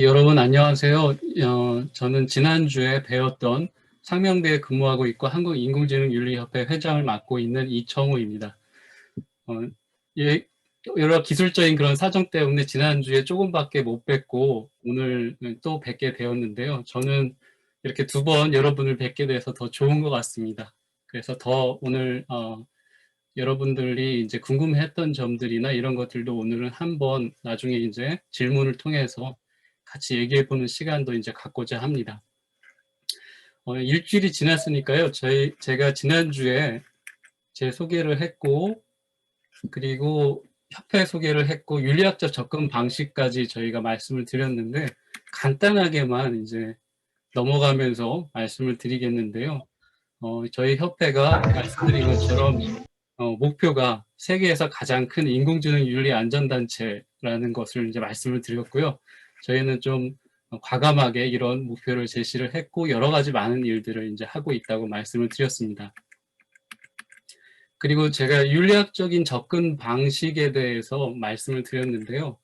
여러분 안녕하세요. 저는 지난주에 배웠던 상명대에 근무하고 있고 한국인공지능윤리협회 회장을 맡고 있는 이청우입니다. 어, 예, 여러 기술적인 그런 사정 때문에 지난주에 조금밖에 못 뵙고 오늘 또 뵙게 되었는데요. 저는 이렇게 두 번 여러분을 뵙게 돼서 더 좋은 것 같습니다. 그래서 더 오늘 여러분들이 이제 궁금했던 점들이나 이런 것들도 오늘은 한번 나중에 이제 질문을 통해서 같이 얘기해 보는 시간도 이제 갖고자 합니다. 일주일이 지났으니까요. 제가 지난주에 제 소개를 했고, 그리고 협회 소개를 했고, 윤리학적 접근 방식까지 저희가 말씀을 드렸는데, 간단하게만 이제 넘어가면서 말씀을 드리겠는데요. 저희 협회가 말씀드린 것처럼 목표가 세계에서 가장 큰 인공지능 윤리 안전단체라는 것을 이제 말씀을 드렸고요. 저희는 좀 과감하게 이런 목표를 제시를 했고 여러 가지 많은 일들을 이제 하고 있다고 말씀을 드렸습니다. 그리고 제가 윤리학적인 접근 방식에 대해서 말씀을 드렸는데요.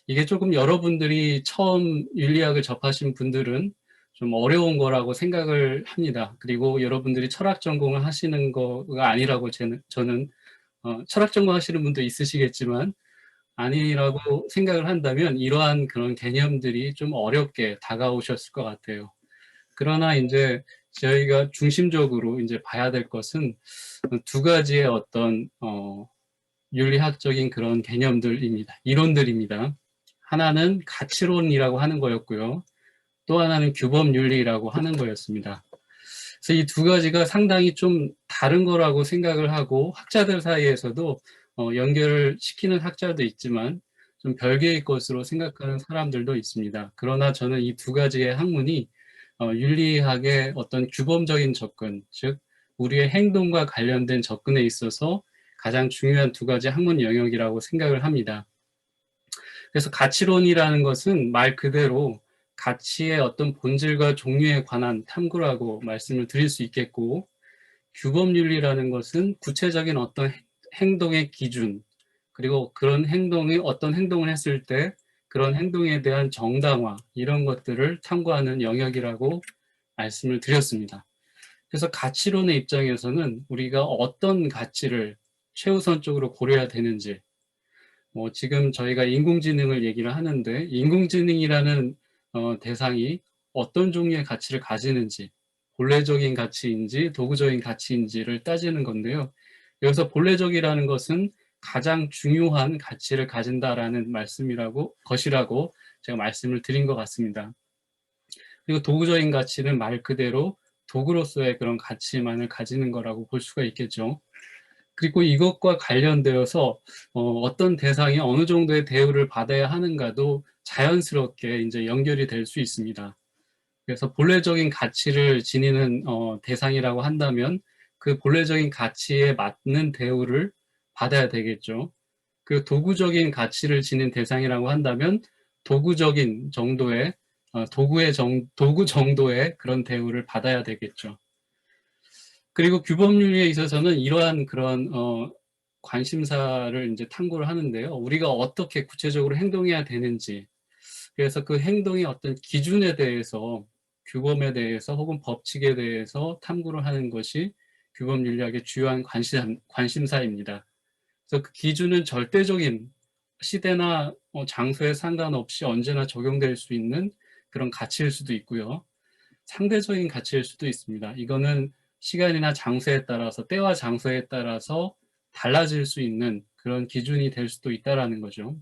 이게 조금 여러분들이 처음 윤리학을 접하신 분들은 좀 어려운 거라고 생각을 합니다. 그리고 여러분들이 철학 전공을 하시는 거가 아니라고 저는 철학 전공 하시는 분도 있으시겠지만 아니라고 생각을 한다면 이러한 그런 개념들이 좀 어렵게 다가오셨을 것 같아요. 그러나 이제 저희가 중심적으로 이제 봐야 될 것은 두 가지의 어떤 윤리학적인 그런 개념들입니다. 이론들입니다. 하나는 가치론이라고 하는 거였고요. 또 하나는 규범윤리라고 하는 거였습니다. 그래서 이 두 가지가 상당히 좀 다른 거라고 생각을 하고 학자들 사이에서도 연결을 시키는 학자도 있지만 좀 별개의 것으로 생각하는 사람들도 있습니다. 그러나 저는 이 두 가지의 학문이 윤리학의 어떤 규범적인 접근, 즉 우리의 행동과 관련된 접근에 있어서 가장 중요한 두 가지 학문 영역이라고 생각을 합니다. 그래서 가치론이라는 것은 말 그대로 가치의 어떤 본질과 종류에 관한 탐구라고 말씀을 드릴 수 있겠고, 규범윤리라는 것은 구체적인 어떤 행동의 기준, 그리고 그런 행동이 어떤 행동을 했을 때 그런 행동에 대한 정당화, 이런 것들을 탐구하는 영역이라고 말씀을 드렸습니다. 그래서 가치론의 입장에서는 우리가 어떤 가치를 최우선적으로 고려해야 되는지, 지금 저희가 인공지능을 얘기를 하는데 인공지능이라는 대상이 어떤 종류의 가치를 가지는지, 본래적인 가치인지 도구적인 가치인지를 따지는 건데요. 여기서 본래적이라는 것은 가장 중요한 가치를 가진다라는 것이라고 제가 말씀을 드린 것 같습니다. 그리고 도구적인 가치는 말 그대로 도구로서의 그런 가치만을 가지는 거라고 볼 수가 있겠죠. 그리고 이것과 관련되어서 어떤 대상이 어느 정도의 대우를 받아야 하는가도 자연스럽게 이제 연결이 될 수 있습니다. 그래서 본래적인 가치를 지니는 대상이라고 한다면 그 본래적인 가치에 맞는 대우를 받아야 되겠죠. 그 도구적인 가치를 지닌 대상이라고 한다면 도구적인 정도의 도구 정도의 그런 대우를 받아야 되겠죠. 그리고 규범윤리에 있어서는 이러한 그런 관심사를 이제 탐구를 하는데요. 우리가 어떻게 구체적으로 행동해야 되는지, 그래서 그 행동의 어떤 기준에 대해서, 규범에 대해서 혹은 법칙에 대해서 탐구를 하는 것이 규범윤리학의 주요한 관심사입니다. 그래서 그 기준은 절대적인 시대나 장소에 상관없이 언제나 적용될 수 있는 그런 가치일 수도 있고요. 상대적인 가치일 수도 있습니다. 이거는 시간이나 장소에 따라서, 때와 장소에 따라서 달라질 수 있는 그런 기준이 될 수도 있다라는 거죠.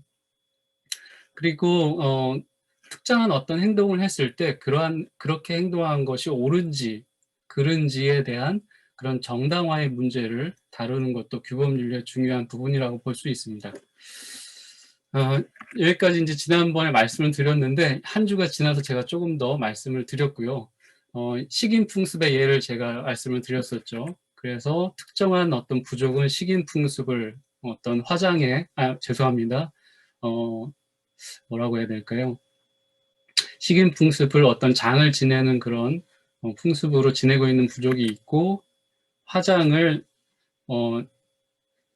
그리고 특정한 어떤 행동을 했을 때 그렇게 행동한 것이 옳은지 그른지에 대한 그런 정당화의 문제를 다루는 것도 규범윤리의 중요한 부분이라고 볼 수 있습니다. 여기까지 이제 지난번에 말씀을 드렸는데 한 주가 지나서 제가 조금 더 말씀을 드렸고요. 식인풍습의 예를 제가 말씀을 드렸었죠. 그래서 특정한 어떤 부족은 식인풍습을 어떤 죄송합니다. 뭐라고 해야 될까요? 식인풍습을 어떤 장을 지내는 그런 풍습으로 지내고 있는 부족이 있고, 화장을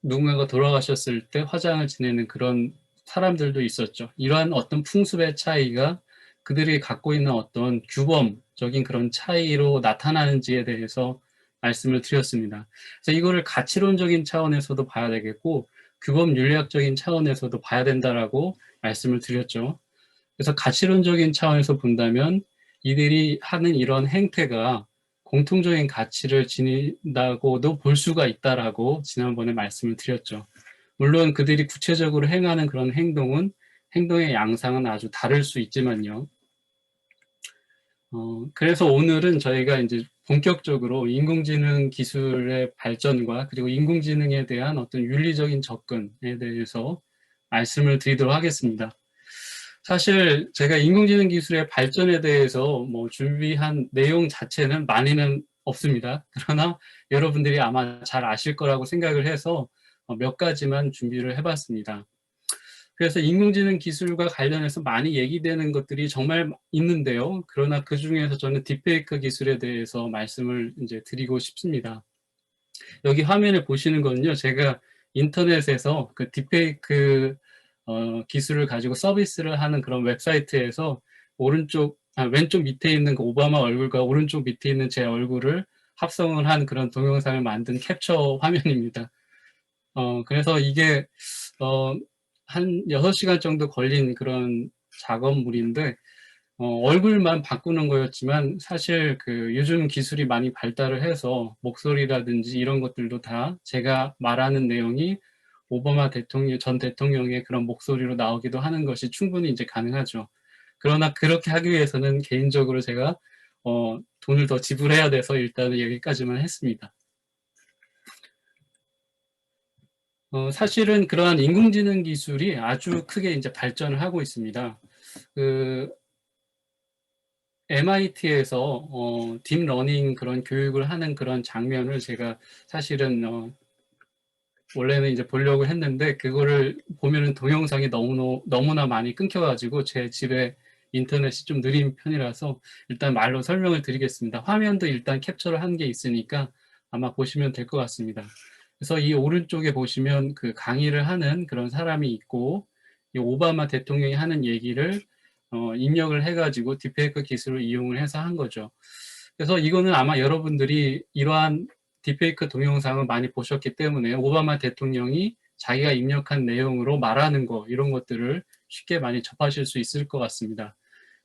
누군가가 돌아가셨을 때 화장을 지내는 그런 사람들도 있었죠. 이러한 어떤 풍습의 차이가 그들이 갖고 있는 어떤 규범적인 그런 차이로 나타나는지에 대해서 말씀을 드렸습니다. 그래서 이거를 가치론적인 차원에서도 봐야 되겠고 규범 윤리학적인 차원에서도 봐야 된다라고 말씀을 드렸죠. 그래서 가치론적인 차원에서 본다면 이들이 하는 이런 행태가 공통적인 가치를 지닌다고도 볼 수가 있다라고 지난번에 말씀을 드렸죠. 물론 그들이 구체적으로 행하는 그런 행동은 행동의 양상은 아주 다를 수 있지만요. 그래서 오늘은 저희가 이제 본격적으로 인공지능 기술의 발전과 그리고 인공지능에 대한 어떤 윤리적인 접근에 대해서 말씀을 드리도록 하겠습니다. 사실 제가 인공지능 기술의 발전에 대해서 뭐 준비한 내용 자체는 많이는 없습니다. 그러나 여러분들이 아마 잘 아실 거라고 생각을 해서 몇 가지만 준비를 해봤습니다. 그래서 인공지능 기술과 관련해서 많이 얘기되는 것들이 정말 있는데요. 그러나 그 중에서 저는 딥페이크 기술에 대해서 말씀을 이제 드리고 싶습니다. 여기 화면에 보시는 거는요, 제가 인터넷에서 그 딥페이크 기술을 가지고 서비스를 하는 그런 웹사이트에서 왼쪽 밑에 있는 그 오바마 얼굴과 오른쪽 밑에 있는 제 얼굴을 합성을 한 그런 동영상을 만든 캡처 화면입니다. 그래서 이게 한 6시간 정도 걸린 그런 작업물인데 얼굴만 바꾸는 거였지만 사실 그 요즘 기술이 많이 발달을 해서 목소리라든지 이런 것들도 다 제가 말하는 내용이 오바마 전 대통령의 그런 목소리로 나오기도 하는 것이 충분히 이제 가능하죠. 그러나 그렇게 하기 위해서는 개인적으로 제가 돈을 더 지불해야 돼서 일단은 여기까지만 했습니다. 사실은 그러한 인공지능 기술이 아주 크게 이제 발전을 하고 있습니다. 그 MIT에서 딥러닝 그런 교육을 하는 그런 장면을 제가 사실은 원래는 이제 보려고 했는데 그거를 보면은 동영상이 너무나 많이 끊겨가지고 제 집에 인터넷이 좀 느린 편이라서 일단 말로 설명을 드리겠습니다. 화면도 일단 캡처를 한 게 있으니까 아마 보시면 될 것 같습니다. 그래서 이 오른쪽에 보시면 그 강의를 하는 그런 사람이 있고 이 오바마 대통령이 하는 얘기를 입력을 해가지고 딥페이크 기술을 이용을 해서 한 거죠. 그래서 이거는 아마 여러분들이 이러한 딥페이크 동영상을 많이 보셨기 때문에 오바마 대통령이 자기가 입력한 내용으로 말하는 거 이런 것들을 쉽게 많이 접하실 수 있을 것 같습니다.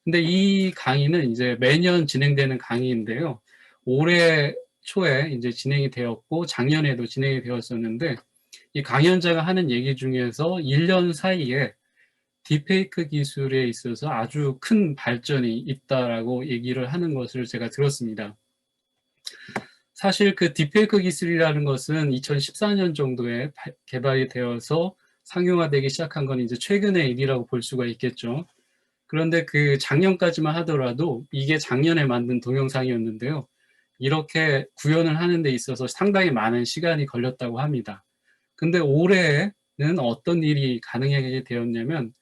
근데 이 강의는 이제 매년 진행되는 강의인데요. 올해 초에 이제 진행이 되었고 작년에도 진행이 되었었는데 이 강연자가 하는 얘기 중에서 1년 사이에 딥페이크 기술에 있어서 아주 큰 발전이 있다라고 얘기를 하는 것을 제가 들었습니다. 사실 그 딥페이크 기술이라는 것은 2014년 정도에 개발이 되어서 상용화되기 시작한 건 이제 최근의 일이라고 볼 수가 있겠죠. 그런데 그 작년까지만 하더라도 이게 작년에 만든 동영상이었는데요. 이렇게 구현을 하는 데 있어서 상당히 많은 시간이 걸렸다고 합니다. 근데 올해는 어떤 일이 가능하게 되었냐면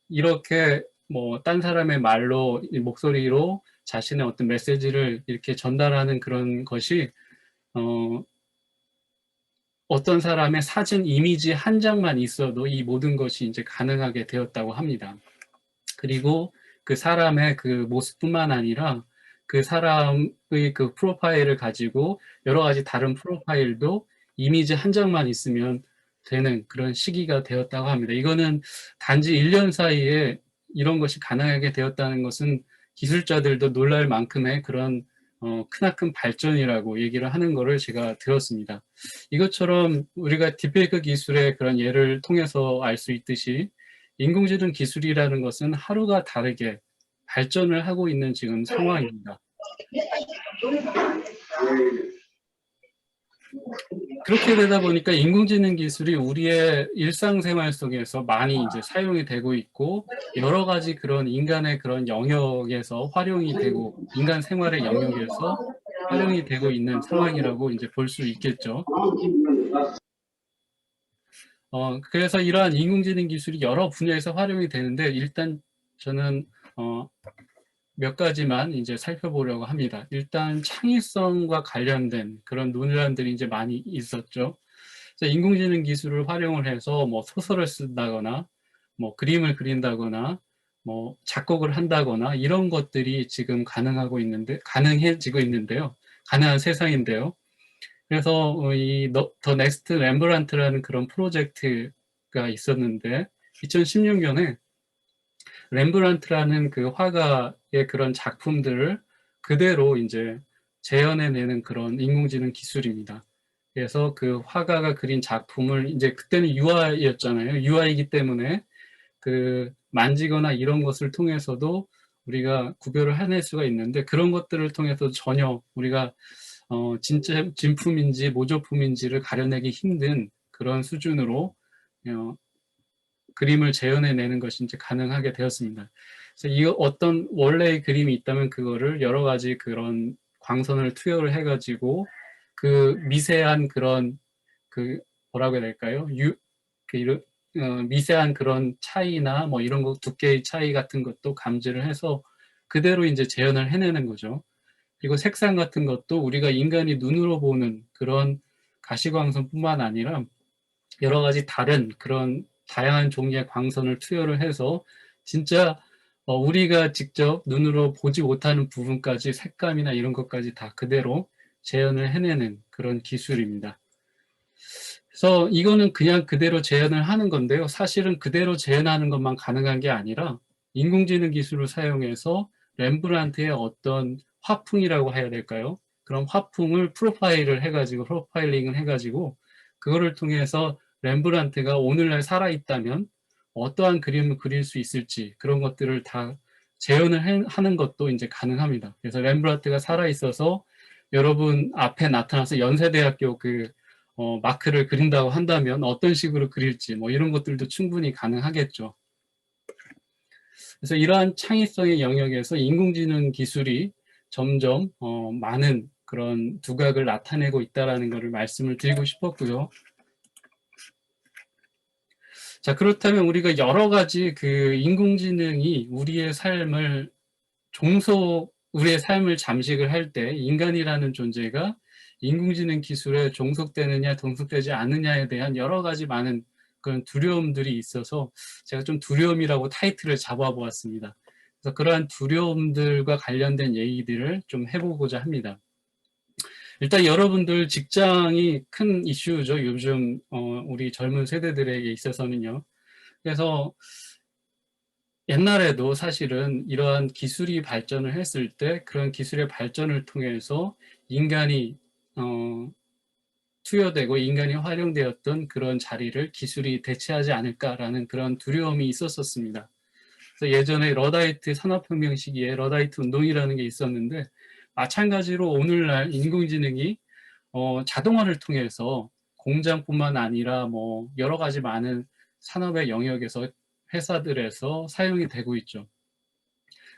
이렇게 뭐 딴 사람의 말로 목소리로 자신의 어떤 메시지를 이렇게 전달하는 그런 것이 어떤 사람의 사진 이미지 한 장만 있어도 이 모든 것이 이제 가능하게 되었다고 합니다. 그리고 그 사람의 그 모습뿐만 아니라 그 사람의 그 프로파일을 가지고 여러 가지 다른 프로파일도 이미지 한 장만 있으면 되는 그런 시기가 되었다고 합니다. 이거는 단지 1년 사이에 이런 것이 가능하게 되었다는 것은 기술자들도 놀랄 만큼의 그런 크나큰 발전이라고 얘기를 하는 거를 제가 들었습니다. 이것처럼 우리가 딥페이크 기술의 그런 예를 통해서 알 수 있듯이 인공지능 기술이라는 것은 하루가 다르게 발전을 하고 있는 지금 상황입니다. 그렇게 되다 보니까 인공지능 기술이 우리의 일상생활 속에서 많이 이제 사용이 되고 있고 여러 가지 그런 인간의 그런 영역에서 활용이 되고 인간 생활의 영역에서 활용이 되고 있는 상황이라고 이제 볼 수 있겠죠. 그래서 이러한 인공지능 기술이 여러 분야에서 활용이 되는데 일단 저는 몇 가지만 이제 살펴보려고 합니다. 일단 창의성과 관련된 그런 논란들이 이제 많이 있었죠. 그래서 인공지능 기술을 활용을 해서 뭐 소설을 쓴다거나 뭐 그림을 그린다거나 뭐 작곡을 한다거나 이런 것들이 지금 가능해지고 있는데요. 가능한 세상인데요. 그래서 이 더 넥스트 렘브란트라는 그런 프로젝트가 있었는데 2016년에 렘브란트라는 그 화가의 그런 작품들을 그대로 이제 재현해내는 그런 인공지능 기술입니다. 그래서 그 화가가 그린 작품을 이제 그때는 UI였잖아요. UI이기 때문에 그 만지거나 이런 것을 통해서도 우리가 구별을 해낼 수가 있는데 그런 것들을 통해서 전혀 우리가 진짜 진품인지 모조품인지를 가려내기 힘든 그런 수준으로 그림을 재현해내는 것이 이제 가능하게 되었습니다. 그래서 이 어떤 원래의 그림이 있다면 그거를 여러 가지 그런 광선을 투여를 해가지고 그 미세한 그런 그 뭐라고 해야 될까요? 미세한 그런 차이나 뭐 이런 거 두께의 차이 같은 것도 감지를 해서 그대로 이제 재현을 해내는 거죠. 그리고 색상 같은 것도 우리가 인간이 눈으로 보는 그런 가시광선뿐만 아니라 여러 가지 다른 그런 다양한 종류의 광선을 투여를 해서 진짜 우리가 직접 눈으로 보지 못하는 부분까지 색감이나 이런 것까지 다 그대로 재현을 해내는 그런 기술입니다. 그래서 이거는 그냥 그대로 재현을 하는 건데요. 사실은 그대로 재현하는 것만 가능한 게 아니라 인공지능 기술을 사용해서 렘브란트의 어떤 화풍이라고 해야 될까요? 그런 화풍을 프로파일링을 해가지고 그거를 통해서 렘브란트가 오늘날 살아있다면 어떠한 그림을 그릴 수 있을지 그런 것들을 다 재현을 하는 것도 이제 가능합니다. 그래서 렘브란트가 살아있어서 여러분 앞에 나타나서 연세대학교 마크를 그린다고 한다면 어떤 식으로 그릴지 뭐 이런 것들도 충분히 가능하겠죠. 그래서 이러한 창의성의 영역에서 인공지능 기술이 점점 많은 그런 두각을 나타내고 있다는 것을 말씀을 드리고 싶었고요. 자, 그렇다면 우리가 여러 가지 그 인공지능이 우리의 삶을 잠식을 할 때 인간이라는 존재가 인공지능 기술에 종속되느냐 종속되지 않느냐에 대한 여러 가지 많은 그런 두려움들이 있어서 제가 좀 두려움이라고 타이틀을 잡아보았습니다. 그래서 그러한 두려움들과 관련된 얘기들을 좀 해보고자 합니다. 일단 여러분들 직장이 큰 이슈죠. 요즘 우리 젊은 세대들에게 있어서는요. 그래서 옛날에도 사실은 이러한 기술이 발전을 했을 때 그런 기술의 발전을 통해서 인간이 투여되고 인간이 활용되었던 그런 자리를 기술이 대체하지 않을까라는 그런 두려움이 있었습니다. 그래서 예전에 러다이트 산업혁명 시기에 러다이트 운동이라는 게 있었는데 마찬가지로 오늘날 인공지능이 자동화를 통해서 공장뿐만 아니라 뭐 여러 가지 많은 산업의 영역에서 회사들에서 사용이 되고 있죠.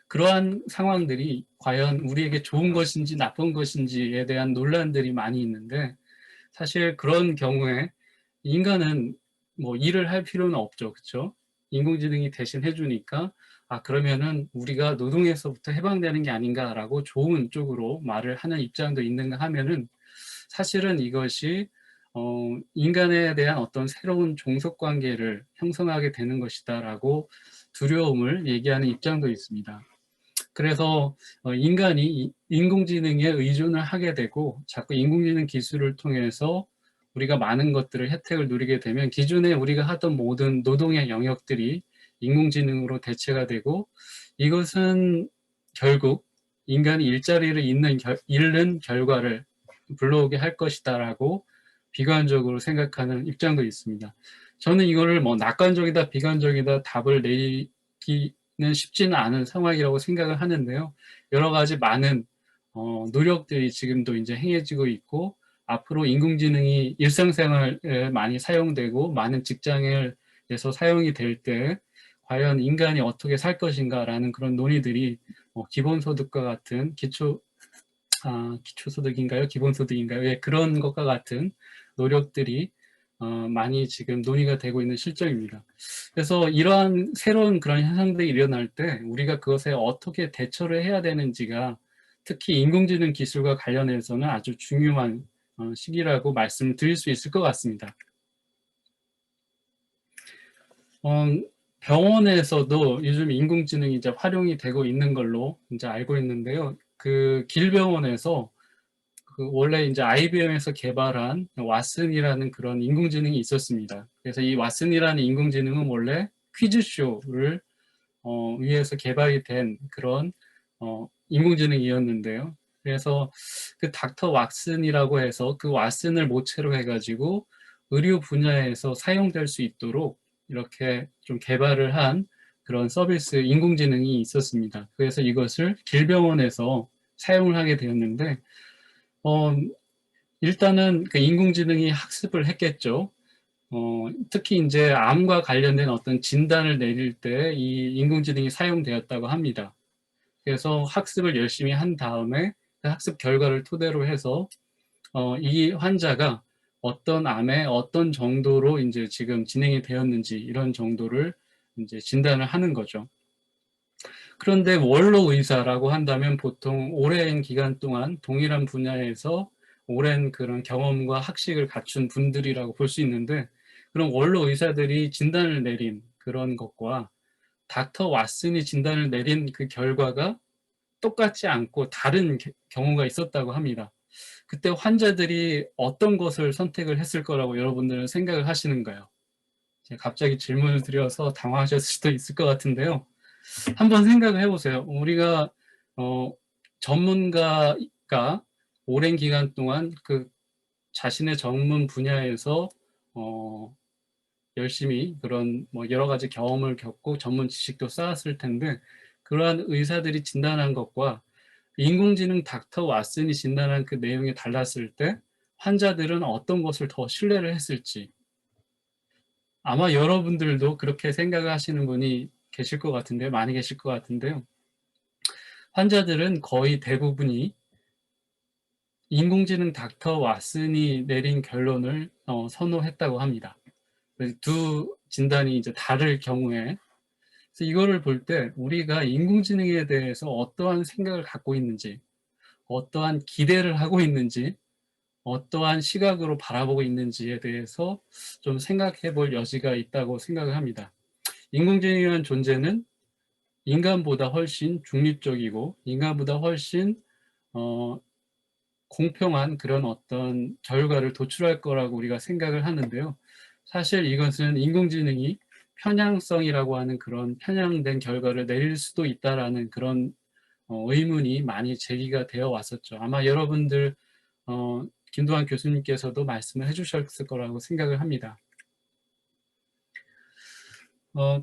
그러한 상황들이 과연 우리에게 좋은 것인지 나쁜 것인지에 대한 논란들이 많이 있는데 사실 그런 경우에 인간은 뭐 일을 할 필요는 없죠. 그렇죠? 인공지능이 대신 해주니까 그러면은 우리가 노동에서부터 해방되는 게 아닌가라고 좋은 쪽으로 말을 하는 입장도 있는가 하면은 사실은 이것이 인간에 대한 어떤 새로운 종속 관계를 형성하게 되는 것이다라고 두려움을 얘기하는 입장도 있습니다. 그래서 인간이 인공지능에 의존을 하게 되고 자꾸 인공지능 기술을 통해서 우리가 많은 것들을 혜택을 누리게 되면 기존에 우리가 하던 모든 노동의 영역들이 인공지능으로 대체가 되고 이것은 결국 인간이 일자리를 잃는 결과를 불러오게 할 것이다라고 비관적으로 생각하는 입장도 있습니다. 저는 이거를 뭐 낙관적이다, 비관적이다 답을 내기는 쉽지는 않은 상황이라고 생각을 하는데요. 여러 가지 많은 노력들이 지금도 이제 행해지고 있고 앞으로 인공지능이 일상생활에 많이 사용되고 많은 직장에서 사용이 될 때 과연 인간이 어떻게 살 것인가라는 그런 논의들이 기본소득과 같은 기초소득인가요? 기본소득인가요? 예, 그런 것과 같은 노력들이 많이 지금 논의가 되고 있는 실정입니다. 그래서 이러한 새로운 그런 현상들이 일어날 때 우리가 그것에 어떻게 대처를 해야 되는지가 특히 인공지능 기술과 관련해서는 아주 중요한 시기라고 말씀드릴 수 있을 것 같습니다. 병원에서도 요즘 인공지능이 이제 활용이 되고 있는 걸로 이제 알고 있는데요. 그 길병원에서 그 원래 이제 IBM에서 개발한 왓슨이라는 그런 인공지능이 있었습니다. 그래서 이 왓슨이라는 인공지능은 원래 퀴즈쇼를 위해서 개발이 된 그런 인공지능이었는데요. 그래서 그 닥터 왓슨이라고 해서 그 왓슨을 모체로 해가지고 의료 분야에서 사용될 수 있도록 이렇게 좀 개발을 한 그런 서비스 인공지능이 있었습니다. 그래서 이것을 길병원에서 사용을 하게 되었는데, 어, 일단은 그 인공지능이 학습을 했겠죠. 특히 이제 암과 관련된 어떤 진단을 내릴 때 이 인공지능이 사용되었다고 합니다. 그래서 학습을 열심히 한 다음에 그 학습 결과를 토대로 해서 이 환자가 어떤 암에 어떤 정도로 이제 지금 진행이 되었는지 이런 정도를 이제 진단을 하는 거죠. 그런데 원로 의사라고 한다면 보통 오랜 기간 동안 동일한 분야에서 오랜 그런 경험과 학식을 갖춘 분들이라고 볼 수 있는데, 그런 원로 의사들이 진단을 내린 그런 것과 닥터 왓슨이 진단을 내린 그 결과가 똑같지 않고 다른 경우가 있었다고 합니다. 그때 환자들이 어떤 것을 선택을 했을 거라고 여러분들은 생각을 하시는가요? 제가 갑자기 질문을 드려서 당황하셨을 수도 있을 것 같은데요. 한번 생각을 해보세요. 우리가 전문가가 오랜 기간 동안 그 자신의 전문 분야에서 열심히 그런 뭐 여러 가지 경험을 겪고 전문 지식도 쌓았을 텐데, 그러한 의사들이 진단한 것과 인공지능 닥터 왓슨이 진단한 그 내용이 달랐을 때 환자들은 어떤 것을 더 신뢰를 했을지, 아마 여러분들도 그렇게 생각을 하시는 분이 계실 것 같은데요. 많이 계실 것 같은데요. 환자들은 거의 대부분이 인공지능 닥터 왓슨이 내린 결론을 선호했다고 합니다. 두 진단이 이제 다를 경우에, 그래서 이거를 볼 때 우리가 인공지능에 대해서 어떠한 생각을 갖고 있는지, 어떠한 기대를 하고 있는지, 어떠한 시각으로 바라보고 있는지에 대해서 좀 생각해 볼 여지가 있다고 생각을 합니다. 인공지능이라는 존재는 인간보다 훨씬 중립적이고 인간보다 훨씬 공평한 그런 어떤 결과를 도출할 거라고 우리가 생각을 하는데요. 사실 이것은 인공지능이 편향성이라고 하는 그런 편향된 결과를 내릴 수도 있다라는 그런 의문이 많이 제기가 되어 왔었죠. 아마 여러분들 김도환 교수님께서도 말씀을 해주셨을 거라고 생각을 합니다.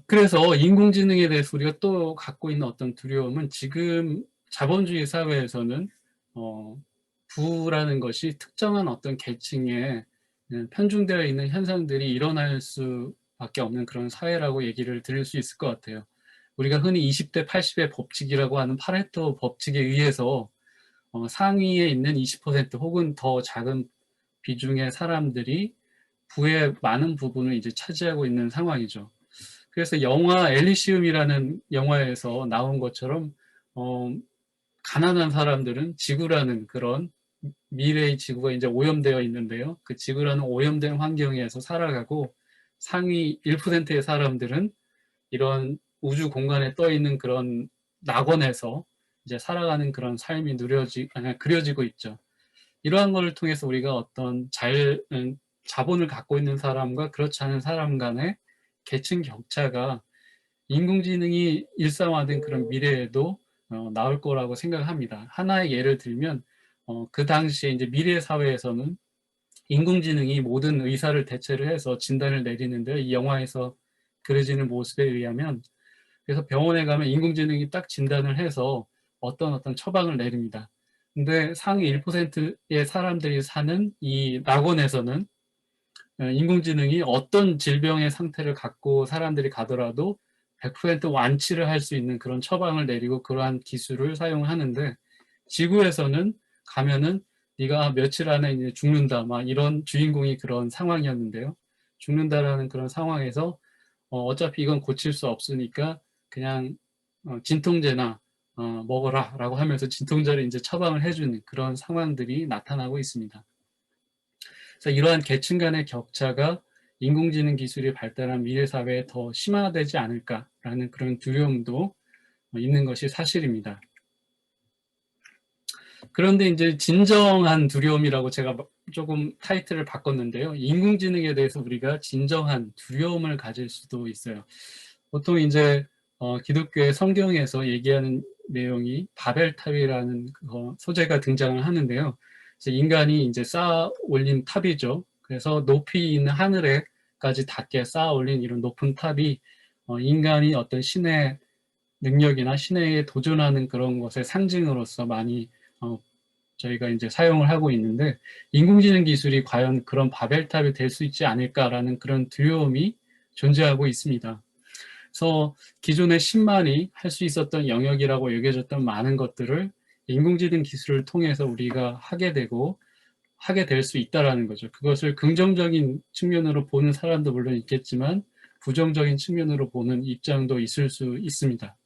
그래서 인공지능에 대해서 우리가 또 갖고 있는 어떤 두려움은, 지금 자본주의 사회에서는 부라는 것이 특정한 어떤 계층에 편중되어 있는 현상들이 일어날 수밖에 없는 그런 사회라고 얘기를 드릴 수 있을 것 같아요. 우리가 흔히 20대 80의 법칙이라고 하는 파레토 법칙에 의해서 상위에 있는 20% 혹은 더 작은 비중의 사람들이 부의 많은 부분을 이제 차지하고 있는 상황이죠. 그래서 영화 엘리시움이라는 영화에서 나온 것처럼 가난한 사람들은 지구라는 그런 미래의 지구가 이제 오염되어 있는데요. 그 지구라는 오염된 환경에서 살아가고, 상위 1%의 사람들은 이런 우주 공간에 떠 있는 그런 낙원에서 이제 살아가는 그런 삶이 그려지고 있죠. 이러한 것을 통해서 우리가 어떤 자본을 갖고 있는 사람과 그렇지 않은 사람 간의 계층 격차가 인공지능이 일상화된 그런 미래에도 나올 거라고 생각을 합니다. 하나의 예를 들면 그 당시에 이제 미래 사회에서는 인공지능이 모든 의사를 대체를 해서 진단을 내리는데요. 이 영화에서 그려지는 모습에 의하면, 그래서 병원에 가면 인공지능이 딱 진단을 해서 어떤 처방을 내립니다. 근데 상위 1%의 사람들이 사는 이 낙원에서는 인공지능이 어떤 질병의 상태를 갖고 사람들이 가더라도 100% 완치를 할 수 있는 그런 처방을 내리고 그러한 기술을 사용하는데, 지구에서는 가면은 네가 며칠 안에 이제 죽는다, 막 이런 주인공이 그런 상황이었는데요. 죽는다라는 그런 상황에서 어차피 이건 고칠 수 없으니까 그냥 진통제나 먹어라 라고 하면서 진통제를 이제 처방을 해주는 그런 상황들이 나타나고 있습니다. 그래서 이러한 계층 간의 격차가 인공지능 기술이 발달한 미래 사회에 더 심화되지 않을까라는 그런 두려움도 있는 것이 사실입니다. 그런데 이제 진정한 두려움이라고 제가 조금 타이틀을 바꿨는데요. 인공지능에 대해서 우리가 진정한 두려움을 가질 수도 있어요. 보통 이제 기독교의 성경에서 얘기하는 내용이 바벨탑이라는 소재가 등장을 하는데요. 그래서 인간이 이제 쌓아 올린 탑이죠. 그래서 높이 있는 하늘에까지 닿게 쌓아 올린 이런 높은 탑이 인간이 어떤 신의 능력이나 신에 도전하는 그런 것의 상징으로서 많이 저희가 이제 사용을 하고 있는데, 인공지능 기술이 과연 그런 바벨탑이 될 수 있지 않을까라는 그런 두려움이 존재하고 있습니다. 그래서 기존의 신만이 할 수 있었던 영역이라고 여겨졌던 많은 것들을 인공지능 기술을 통해서 우리가 하게 될 수 있다라는 거죠. 그것을 긍정적인 측면으로 보는 사람도 물론 있겠지만 부정적인 측면으로 보는 입장도 있을 수 있습니다.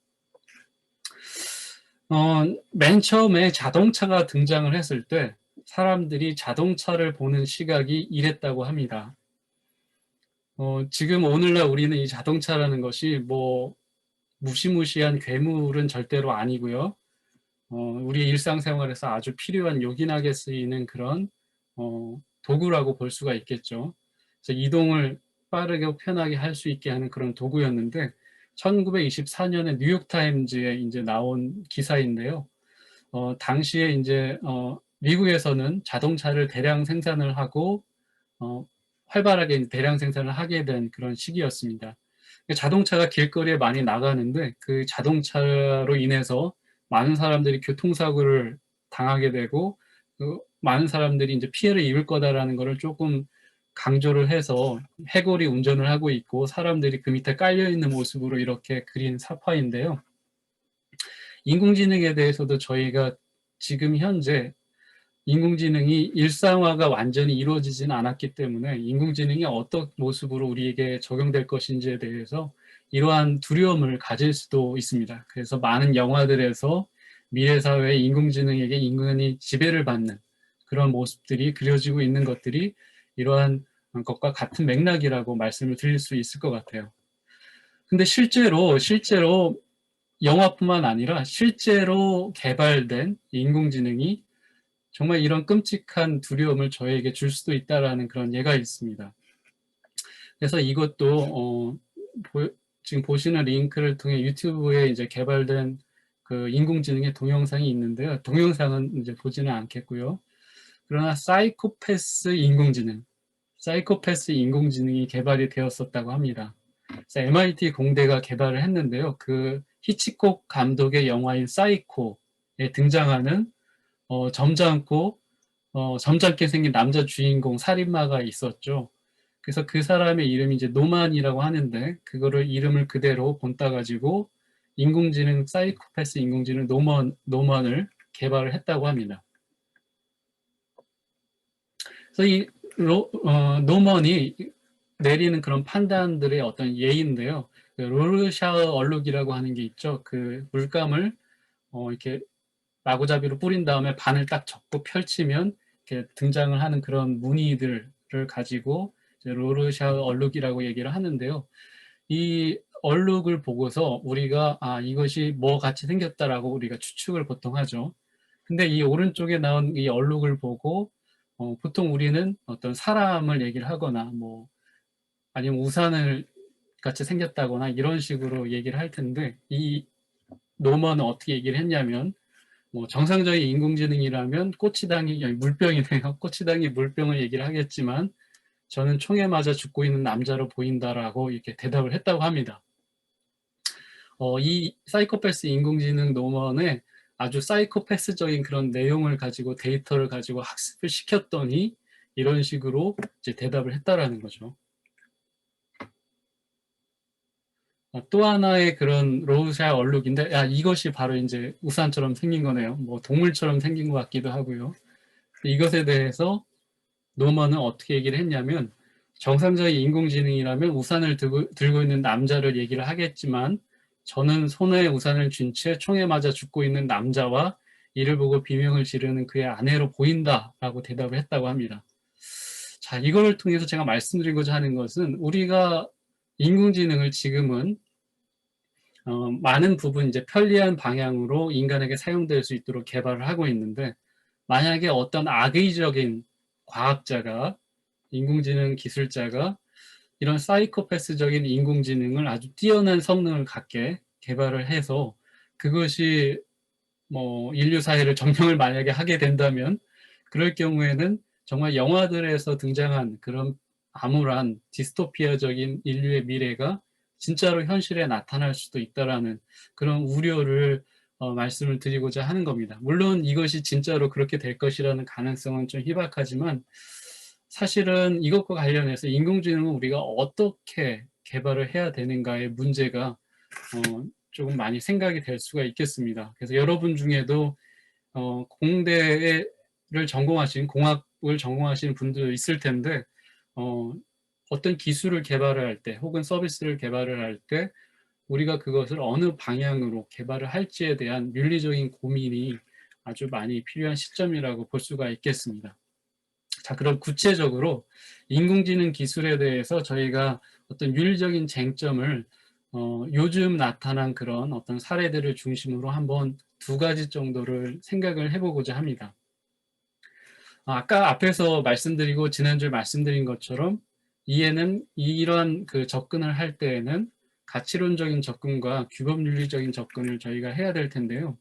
맨 처음에 자동차가 등장을 했을 때 사람들이 자동차를 보는 시각이 이랬다고 합니다. 지금 오늘날 우리는 이 자동차라는 것이 뭐 무시무시한 괴물은 절대로 아니고요. 우리 일상생활에서 아주 필요한 요긴하게 쓰이는 그런 도구라고 볼 수가 있겠죠. 그래서 이동을 빠르게 편하게 할 수 있게 하는 그런 도구였는데 1924년에 뉴욕타임즈에 이제 나온 기사인데요. 당시에 이제 미국에서는 자동차를 대량 생산을 하고 활발하게 대량 생산을 하게 된 그런 시기였습니다. 자동차가 길거리에 많이 나가는데 그 자동차로 인해서 많은 사람들이 교통사고를 당하게 되고 많은 사람들이 이제 피해를 입을 거다라는 것을 조금 강조를 해서 해골이 운전을 하고 있고 사람들이 그 밑에 깔려 있는 모습으로 이렇게 그린 사파인데요. 인공지능에 대해서도 저희가 지금 현재 인공지능이 일상화가 완전히 이루어지지는 않았기 때문에 인공지능이 어떤 모습으로 우리에게 적용될 것인지에 대해서 이러한 두려움을 가질 수도 있습니다. 그래서 많은 영화들에서 미래사회의 인공지능에게 인간이 지배를 받는 그런 모습들이 그려지고 있는 것들이 이러한 것과 같은 맥락이라고 말씀을 드릴 수 있을 것 같아요. 근데 실제로 영화뿐만 아니라 실제로 개발된 인공지능이 정말 이런 끔찍한 두려움을 저에게 줄 수도 있다라는 그런 예가 있습니다. 그래서 이것도 지금 보시는 링크를 통해 유튜브에 이제 개발된 그 인공지능의 동영상이 있는데요. 동영상은 이제 보지는 않겠고요. 그러나 사이코패스 인공지능이 개발이 되었었다고 합니다. 그래서 MIT 공대가 개발을 했는데요. 그 히치콕 감독의 영화인 사이코에 등장하는 점잖게 생긴 남자 주인공 살인마가 있었죠. 그래서 그 사람의 이름이 이제 노만이라고 하는데 그거를 이름을 그대로 본따 가지고 사이코패스 인공지능 노먼을 개발을 했다고 합니다. 그래서 이 노먼이 내리는 그런 판단들의 어떤 예인데요. 그 로르샤흐 얼룩이라고 하는 게 있죠. 그 물감을 이렇게 마구잡이로 뿌린 다음에 반을 딱 접고 펼치면 이렇게 등장을 하는 그런 무늬들을 가지고 로르샤흐 얼룩이라고 얘기를 하는데요. 이 얼룩을 보고서 우리가 이것이 뭐 같이 생겼다라고 우리가 추측을 보통 하죠. 근데 이 오른쪽에 나온 이 얼룩을 보고 보통 우리는 어떤 사람을 얘기를 하거나 뭐 아니면 우산을 같이 생겼다거나 이런 식으로 얘기를 할 텐데 이 노먼은 어떻게 얘기를 했냐면 뭐 정상적인 인공지능이라면 물병이네요. 꼬치당이 물병을 얘기를 하겠지만 저는 총에 맞아 죽고 있는 남자로 보인다라고 이렇게 대답을 했다고 합니다. 이 사이코패스 인공지능 노먼에 아주 사이코패스적인 그런 내용을 가지고 데이터를 가지고 학습을 시켰더니 이런 식으로 이제 대답을 했다라는 거죠. 또 하나의 그런 로우샤 얼룩인데, 이것이 바로 이제 우산처럼 생긴 거네요. 뭐 동물처럼 생긴 것 같기도 하고요. 이것에 대해서 노먼은 어떻게 얘기를 했냐면, 정상적인 인공지능이라면 우산을 들고 있는 남자를 얘기를 하겠지만, 저는 손에 우산을 쥔 채 총에 맞아 죽고 있는 남자와 이를 보고 비명을 지르는 그의 아내로 보인다라고 대답을 했다고 합니다. 자, 이걸 통해서 제가 말씀드리고자 하는 것은 우리가 인공지능을 지금은 많은 부분 이제 편리한 방향으로 인간에게 사용될 수 있도록 개발을 하고 있는데, 만약에 어떤 악의적인 과학자가, 인공지능 기술자가 이런 사이코패스적인 인공지능을 아주 뛰어난 성능을 갖게 개발을 해서 그것이 뭐 인류 사회를 점령을 만약에 하게 된다면, 그럴 경우에는 정말 영화들에서 등장한 그런 암울한 디스토피아적인 인류의 미래가 진짜로 현실에 나타날 수도 있다라는 그런 우려를 말씀을 드리고자 하는 겁니다. 물론 이것이 진짜로 그렇게 될 것이라는 가능성은 좀 희박하지만, 사실은 이것과 관련해서 인공지능은 우리가 어떻게 개발을 해야 되는가의 문제가 조금 많이 생각이 될 수가 있겠습니다. 그래서 여러분 중에도 공대를 전공하신, 공학을 전공하시는 분도 있을 텐데, 어떤 기술을 개발을 할 때 혹은 서비스를 개발을 할 때 우리가 그것을 어느 방향으로 개발을 할지에 대한 윤리적인 고민이 아주 많이 필요한 시점이라고 볼 수가 있겠습니다. 자, 그럼 구체적으로 인공지능 기술에 대해서 저희가 어떤 윤리적인 쟁점을 요즘 나타난 그런 어떤 사례들을 중심으로 한번 두 가지 정도를 생각을 해보고자 합니다. 아까 앞에서 말씀드리고 지난주에 말씀드린 것처럼 이해는 이러한 그 접근을 할 때에는 가치론적인 접근과 규범윤리적인 접근을 저희가 해야 될 텐데요.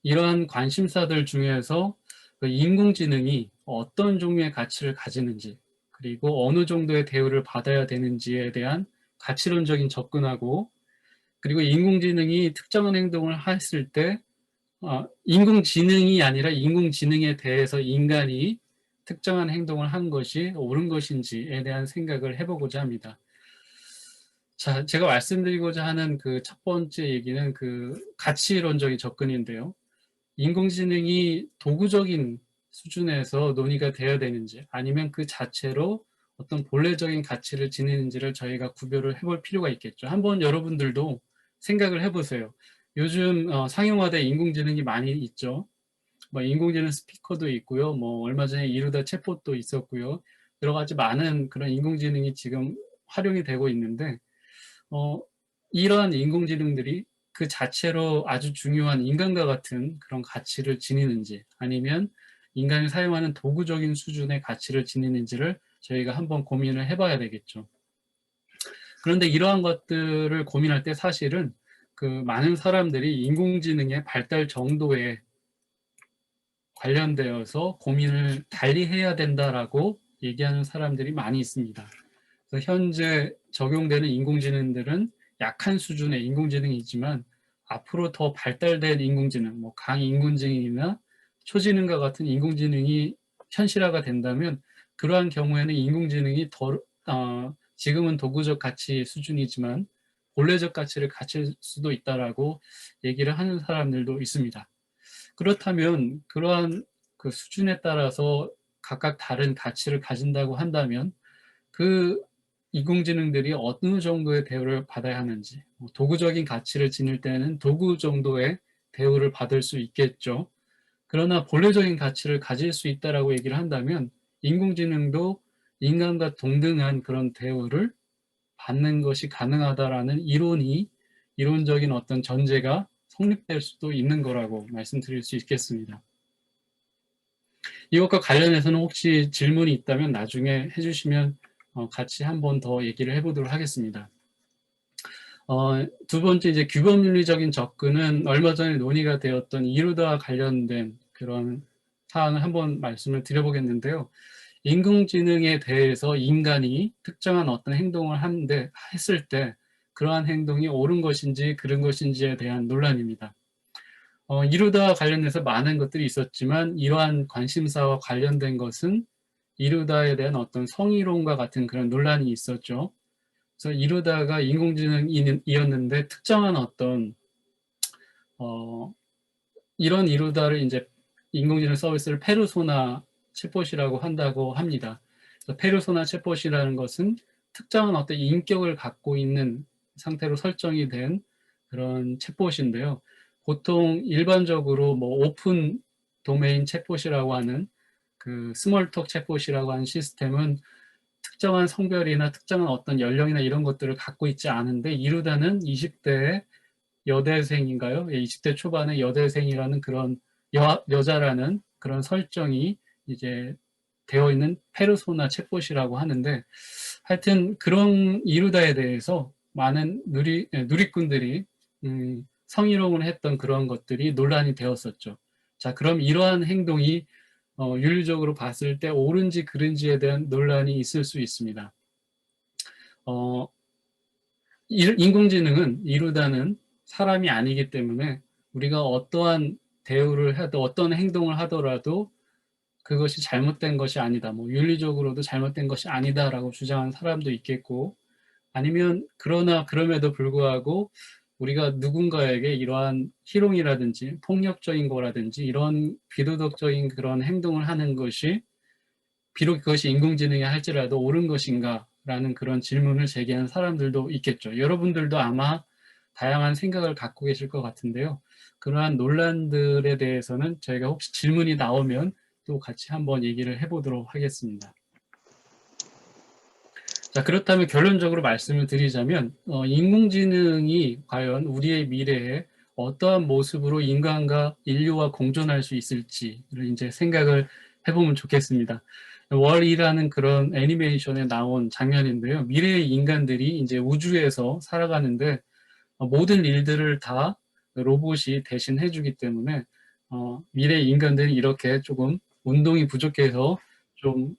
이러한 관심사들 중에서 그 인공지능이 어떤 종류의 가치를 가지는지, 그리고 어느 정도의 대우를 받아야 되는지에 대한 가치론적인 접근하고, 그리고 인공지능이 특정한 행동을 했을 때 인공지능이 아니라 인공지능에 대해서 인간이 특정한 행동을 한 것이 옳은 것인지에 대한 생각을 해보고자 합니다. 자, 제가 말씀드리고자 하는 그 첫 번째 얘기는 그 가치론적인 접근인데요. 인공지능이 도구적인 수준에서 논의가 되어야 되는지, 아니면 그 자체로 어떤 본래적인 가치를 지니는지를 저희가 구별을 해볼 필요가 있겠죠. 한번 여러분들도 생각을 해보세요. 요즘 상용화된 인공지능이 많이 있죠. 뭐 인공지능 스피커도 있고요. 뭐 얼마 전에 이루다 챗봇도 있었고요. 여러 가지 많은 그런 인공지능이 지금 활용이 되고 있는데, 이러한 인공지능들이 그 자체로 아주 중요한 인간과 같은 그런 가치를 지니는지, 아니면 인간이 사용하는 도구적인 수준의 가치를 지니는지를 저희가 한번 고민을 해봐야 되겠죠. 그런데 이러한 것들을 고민할 때 사실은 그 많은 사람들이 인공지능의 발달 정도에 관련되어서 고민을 달리 해야 된다라고 얘기하는 사람들이 많이 있습니다. 그래서 현재 적용되는 인공지능들은 약한 수준의 인공지능이지만, 앞으로 더 발달된 인공지능, 뭐 강인공지능이나 초지능과 같은 인공지능이 현실화가 된다면, 그러한 경우에는 인공지능이 지금은 도구적 가치 수준이지만 본래적 가치를 갖출 수도 있다라고 얘기를 하는 사람들도 있습니다. 그렇다면 그러한 그 수준에 따라서 각각 다른 가치를 가진다고 한다면, 그 인공지능들이 어느 정도의 대우를 받아야 하는지, 도구적인 가치를 지닐 때는 도구 정도의 대우를 받을 수 있겠죠. 그러나 본래적인 가치를 가질 수 있다라고 얘기를 한다면, 인공지능도 인간과 동등한 그런 대우를 받는 것이 가능하다라는 이론적인 어떤 전제가 성립될 수도 있는 거라고 말씀드릴 수 있겠습니다. 이것과 관련해서는 혹시 질문이 있다면 나중에 해주시면 같이 한 번 더 얘기를 해보도록 하겠습니다. 두 번째, 이제 규범윤리적인 접근은 얼마 전에 논의가 되었던 이루다와 관련된 그런 사항을 한번 말씀을 드려보겠는데요. 인공지능에 대해서 인간이 특정한 어떤 행동을 했을 때 그러한 행동이 옳은 것인지 그른 것인지에 대한 논란입니다. 이루다와 관련해서 많은 것들이 있었지만, 이러한 관심사와 관련된 것은 이루다에 대한 어떤 성희롱과 같은 그런 논란이 있었죠. 그래서 이루다가 인공지능이었는데 특정한 어떤 이런 이루다를 이제 인공지능 서비스를 페르소나 챗봇이라고 한다고 합니다. 그래서 페르소나 챗봇이라는 것은 특정한 어떤 인격을 갖고 있는 상태로 설정이 된 그런 챗봇인데요. 보통 일반적으로 뭐 오픈 도메인 챗봇이라고 하는 그 스몰톡 챗봇이라고 하는 시스템은 특정한 성별이나 특정한 어떤 연령이나 이런 것들을 갖고 있지 않은데 이루다는 20대의 여대생인가요? 예, 20대 초반의 여대생이라는 그런 여자라는 그런 설정이 이제 되어 있는 페르소나 챗봇이라고 하는데 하여튼 그런 이루다에 대해서 많은 누리꾼들이 성희롱을 했던 그런 것들이 논란이 되었었죠. 자, 그럼 이러한 행동이 윤리적으로 봤을 때 옳은지 그른지에 대한 논란이 있을 수 있습니다. 인공지능은 이루다는 사람이 아니기 때문에 우리가 어떠한 대우를 해도 어떤 행동을 하더라도 그것이 잘못된 것이 아니다. 뭐 윤리적으로도 잘못된 것이 아니다라고 주장하는 사람도 있겠고 아니면 그러나 그럼에도 불구하고 우리가 누군가에게 이러한 희롱이라든지 폭력적인 거라든지 이런 비도덕적인 그런 행동을 하는 것이 비록 그것이 인공지능이 할지라도 옳은 것인가라는 그런 질문을 제기하는 사람들도 있겠죠. 여러분들도 아마 다양한 생각을 갖고 계실 것 같은데요. 그러한 논란들에 대해서는 저희가 혹시 질문이 나오면 또 같이 한번 얘기를 해보도록 하겠습니다. 자, 그렇다면 결론적으로 말씀을 드리자면 인공지능이 과연 우리의 미래에 어떠한 모습으로 인간과 인류와 공존할 수 있을지를 이제 생각을 해보면 좋겠습니다. 월이라는 그런 애니메이션에 나온 장면인데요. 미래의 인간들이 이제 우주에서 살아가는데 모든 일들을 다 로봇이 대신 해주기 때문에 미래의 인간들이 이렇게 조금 운동이 부족해서 좀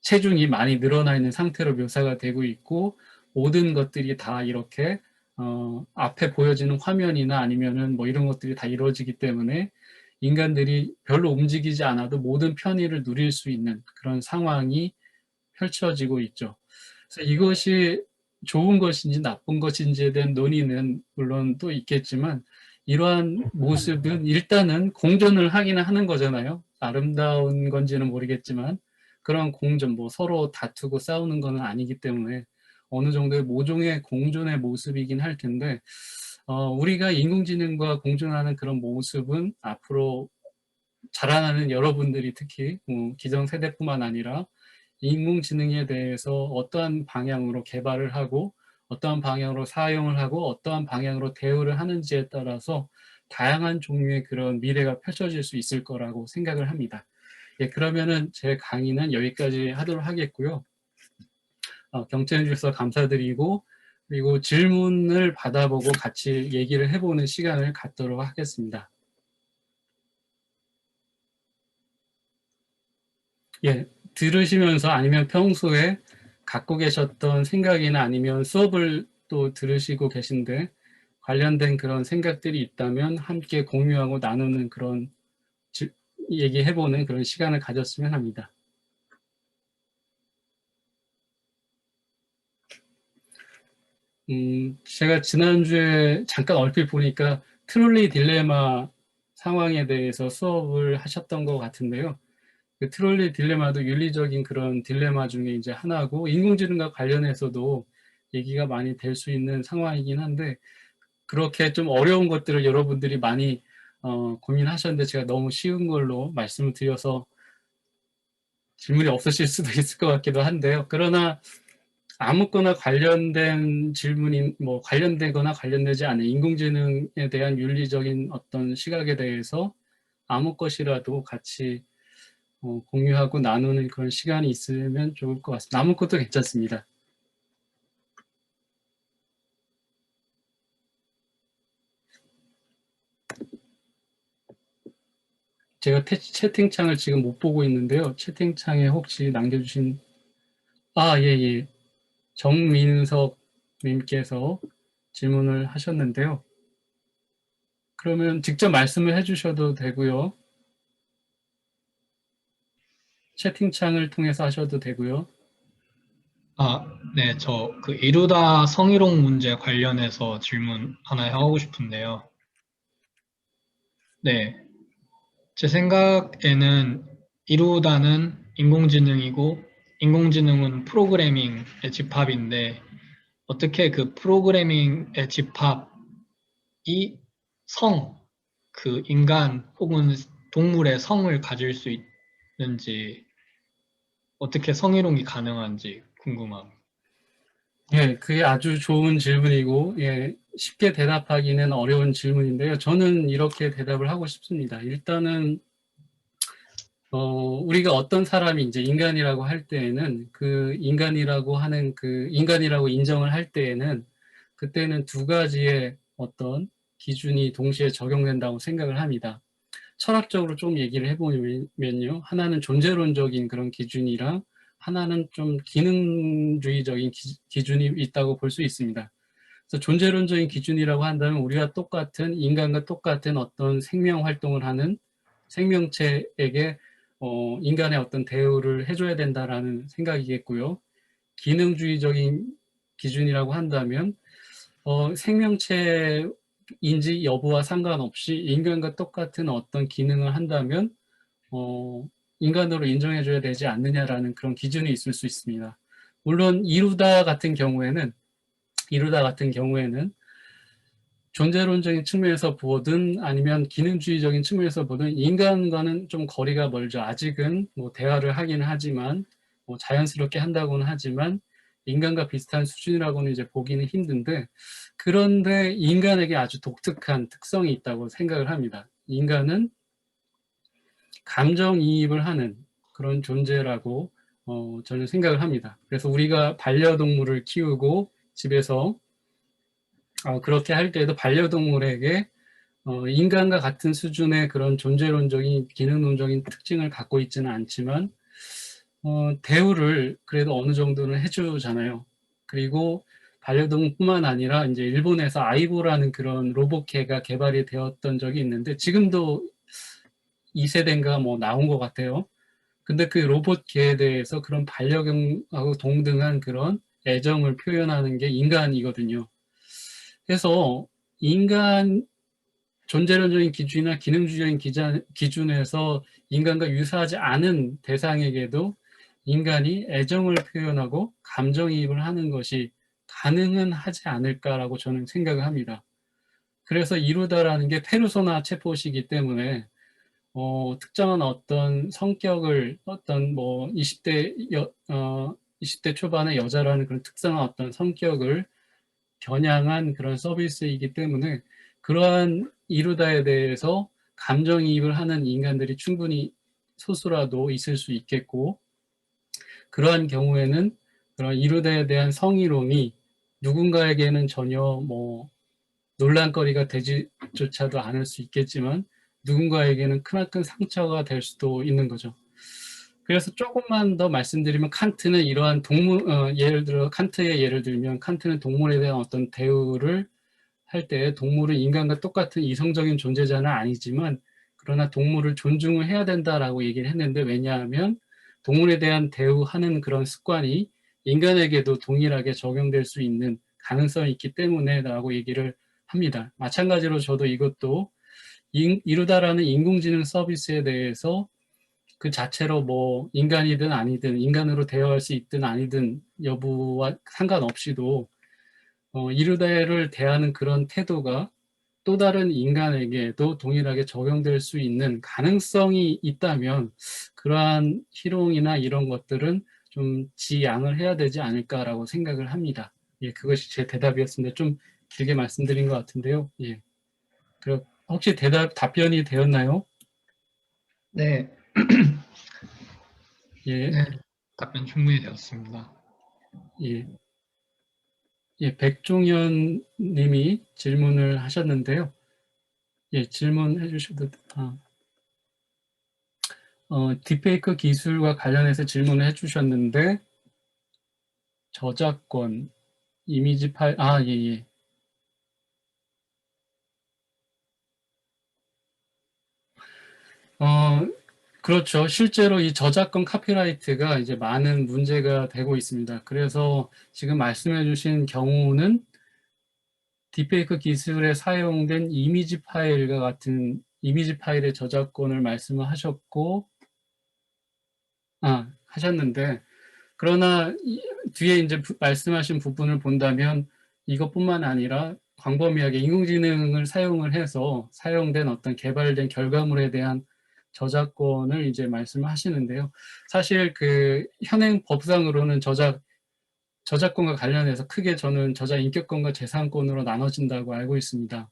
체중이 많이 늘어나 있는 상태로 묘사가 되고 있고 모든 것들이 다 이렇게 앞에 보여지는 화면이나 아니면은 뭐 이런 것들이 다 이루어지기 때문에 인간들이 별로 움직이지 않아도 모든 편의를 누릴 수 있는 그런 상황이 펼쳐지고 있죠. 그래서 이것이 좋은 것인지 나쁜 것인지에 대한 논의는 물론 또 있겠지만 이러한 모습은 일단은 공존을 하기는 하는 거잖아요. 아름다운 건지는 모르겠지만 그런 공존, 뭐 서로 다투고 싸우는 것은 아니기 때문에 어느 정도의 모종의 공존의 모습이긴 할 텐데 우리가 인공지능과 공존하는 그런 모습은 앞으로 자라나는 여러분들이 특히 기성세대뿐만 아니라 인공지능에 대해서 어떠한 방향으로 개발을 하고 어떠한 방향으로 사용을 하고 어떠한 방향으로 대우를 하는지에 따라서 다양한 종류의 그런 미래가 펼쳐질 수 있을 거라고 생각을 합니다. 예, 그러면은 제 강의는 여기까지 하도록 하겠고요. 경청해 주셔서 감사드리고 그리고 질문을 받아보고 같이 얘기를 해보는 시간을 갖도록 하겠습니다. 예, 들으시면서 아니면 평소에 갖고 계셨던 생각이나 아니면 수업을 또 들으시고 계신데 관련된 그런 생각들이 있다면 함께 공유하고 나누는 그런 얘기해보는 그런 시간을 가졌으면 합니다. 제가 지난주에 잠깐 얼핏 보니까 트롤리 딜레마 상황에 대해서 수업을 하셨던 것 같은데요. 그 트롤리 딜레마도 윤리적인 그런 딜레마 중에 이제 하나고 인공지능과 관련해서도 얘기가 많이 될 수 있는 상황이긴 한데 그렇게 좀 어려운 것들을 여러분들이 많이 고민하셨는데 제가 너무 쉬운 걸로 말씀을 드려서 질문이 없으실 수도 있을 것 같기도 한데요. 그러나 아무거나 관련된 질문이 뭐 관련되거나 관련되지 않은 인공지능에 대한 윤리적인 어떤 시각에 대해서 아무 것이라도 같이 공유하고 나누는 그런 시간이 있으면 좋을 것 같습니다. 아무 것도 괜찮습니다. 제가 채팅창을 지금 못 보고 있는데요. 채팅창에 혹시 남겨주신 예. 정민석 님께서 질문을 하셨는데요. 그러면 직접 말씀을 해주셔도 되고요. 채팅창을 통해서 하셔도 되고요. 네, 저 그 이루다 성희롱 문제 관련해서 질문 하나 하고 싶은데요. 네, 제 생각에는 이루다는 인공지능이고 인공지능은 프로그래밍의 집합인데 어떻게 그 프로그래밍의 집합이 그 인간 혹은 동물의 성을 가질 수 있는지, 어떻게 성희롱이 가능한지 궁금합니다. 예, 그게 아주 좋은 질문이고, 예, 쉽게 대답하기는 어려운 질문인데요. 저는 이렇게 대답을 하고 싶습니다. 일단은, 우리가 어떤 사람이 이제 인간이라고 할 때에는 그 인간이라고 하는 그 인간이라고 인정을 할 때에는 그때는 두 가지의 어떤 기준이 동시에 적용된다고 생각을 합니다. 철학적으로 좀 얘기를 해보면요. 하나는 존재론적인 그런 기준이랑 하나는 좀 기능주의적인 기준이 있다고 볼 수 있습니다. 그래서 존재론적인 기준이라고 한다면 우리가 똑같은 인간과 똑같은 어떤 생명 활동을 하는 생명체에게 인간의 어떤 대우를 해줘야 된다라는 생각이겠고요. 기능주의적인 기준이라고 한다면 생명체인지 여부와 상관없이 인간과 똑같은 어떤 기능을 한다면 인간으로 인정해줘야 되지 않느냐라는 그런 기준이 있을 수 있습니다. 물론 이루다 같은 경우에는 존재론적인 측면에서 보든 아니면 기능주의적인 측면에서 보든 인간과는 좀 거리가 멀죠. 아직은 뭐 대화를 하기는 하지만 뭐 자연스럽게 한다고는 하지만 인간과 비슷한 수준이라고는 이제 보기는 힘든데 그런데 인간에게 아주 독특한 특성이 있다고 생각을 합니다. 인간은 감정이입을 하는 그런 존재라고 저는 생각을 합니다. 그래서 우리가 반려동물을 키우고 집에서 그렇게 할 때에도 반려동물에게 인간과 같은 수준의 그런 존재론적인 기능론적인 특징을 갖고 있지는 않지만 대우를 그래도 어느 정도는 해주잖아요. 그리고 반려동물뿐만 아니라 이제 일본에서 아이보라는 그런 로봇개가 개발이 되었던 적이 있는데 지금도 2세대인가 뭐 나온 것 같아요. 근데 그 로봇개에 대해서 그런 반려견하고 동등한 그런 애정을 표현하는 게 인간이거든요. 그래서 인간 존재론적인 기준이나 기능주의적인 기준에서 인간과 유사하지 않은 대상에게도 인간이 애정을 표현하고 감정이입을 하는 것이 가능은 하지 않을까라고 저는 생각을 합니다. 그래서 이루다라는 게 페르소나 체포시기 때문에 특정한 어떤 성격을 어떤 뭐 20대 초반의 여자라는 그런 특정한 어떤 성격을 겨냥한 그런 서비스이기 때문에 그러한 이루다에 대해서 감정이입을 하는 인간들이 충분히 소수라도 있을 수 있겠고 그러한 경우에는 그런 이루다에 대한 성희롱이 누군가에게는 전혀 뭐 논란거리가 되지조차도 않을 수 있겠지만 누군가에게는 크나큰 상처가 될 수도 있는 거죠. 그래서 조금만 더 말씀드리면 칸트는 이러한 예를 들어 칸트의 예를 들면 칸트는 동물에 대한 어떤 대우를 할 때 동물은 인간과 똑같은 이성적인 존재자는 아니지만 그러나 동물을 존중을 해야 된다라고 얘기를 했는데 왜냐하면 동물에 대한 대우하는 그런 습관이 인간에게도 동일하게 적용될 수 있는 가능성이 있기 때문에라고 얘기를 합니다. 마찬가지로 저도 이것도 이루다라는 인공지능 서비스에 대해서 그 자체로 뭐 인간이든 아니든 인간으로 대화할 수 있든 아니든 여부와 상관없이도 이르다를 대하는 그런 태도가 또 다른 인간에게도 동일하게 적용될 수 있는 가능성이 있다면 그러한 희롱이나 이런 것들은 좀 지양을 해야 되지 않을까라고 생각을 합니다. 예, 그것이 제 대답이었습니다. 좀 길게 말씀드린 것 같은데요. 예. 혹시 답변이 되었나요? 네, 예, 네, 답변 충분히 되었습니다. 예, 예, 백종현 님이 질문을 하셨는데요. 예, 질문해 주셔도, 딥페이크 기술과 관련해서 질문을 해주셨는데, 저작권, 이미지 파일, 예, 예. 어, 그렇죠. 실제로 이 저작권 카피라이트가 이제 많은 문제가 되고 있습니다. 그래서 지금 말씀해 주신 경우는 딥페이크 기술에 사용된 이미지 파일과 같은 이미지 파일의 저작권을 말씀을 하셨고, 하셨는데, 그러나 뒤에 이제 말씀하신 부분을 본다면 이것뿐만 아니라 광범위하게 인공지능을 사용을 해서 사용된 어떤 개발된 결과물에 대한 저작권을 이제 말씀하시는데요. 사실 그 현행 법상으로는 저작권과 관련해서 크게 저는 저자 인격권과 재산권으로 나눠진다고 알고 있습니다.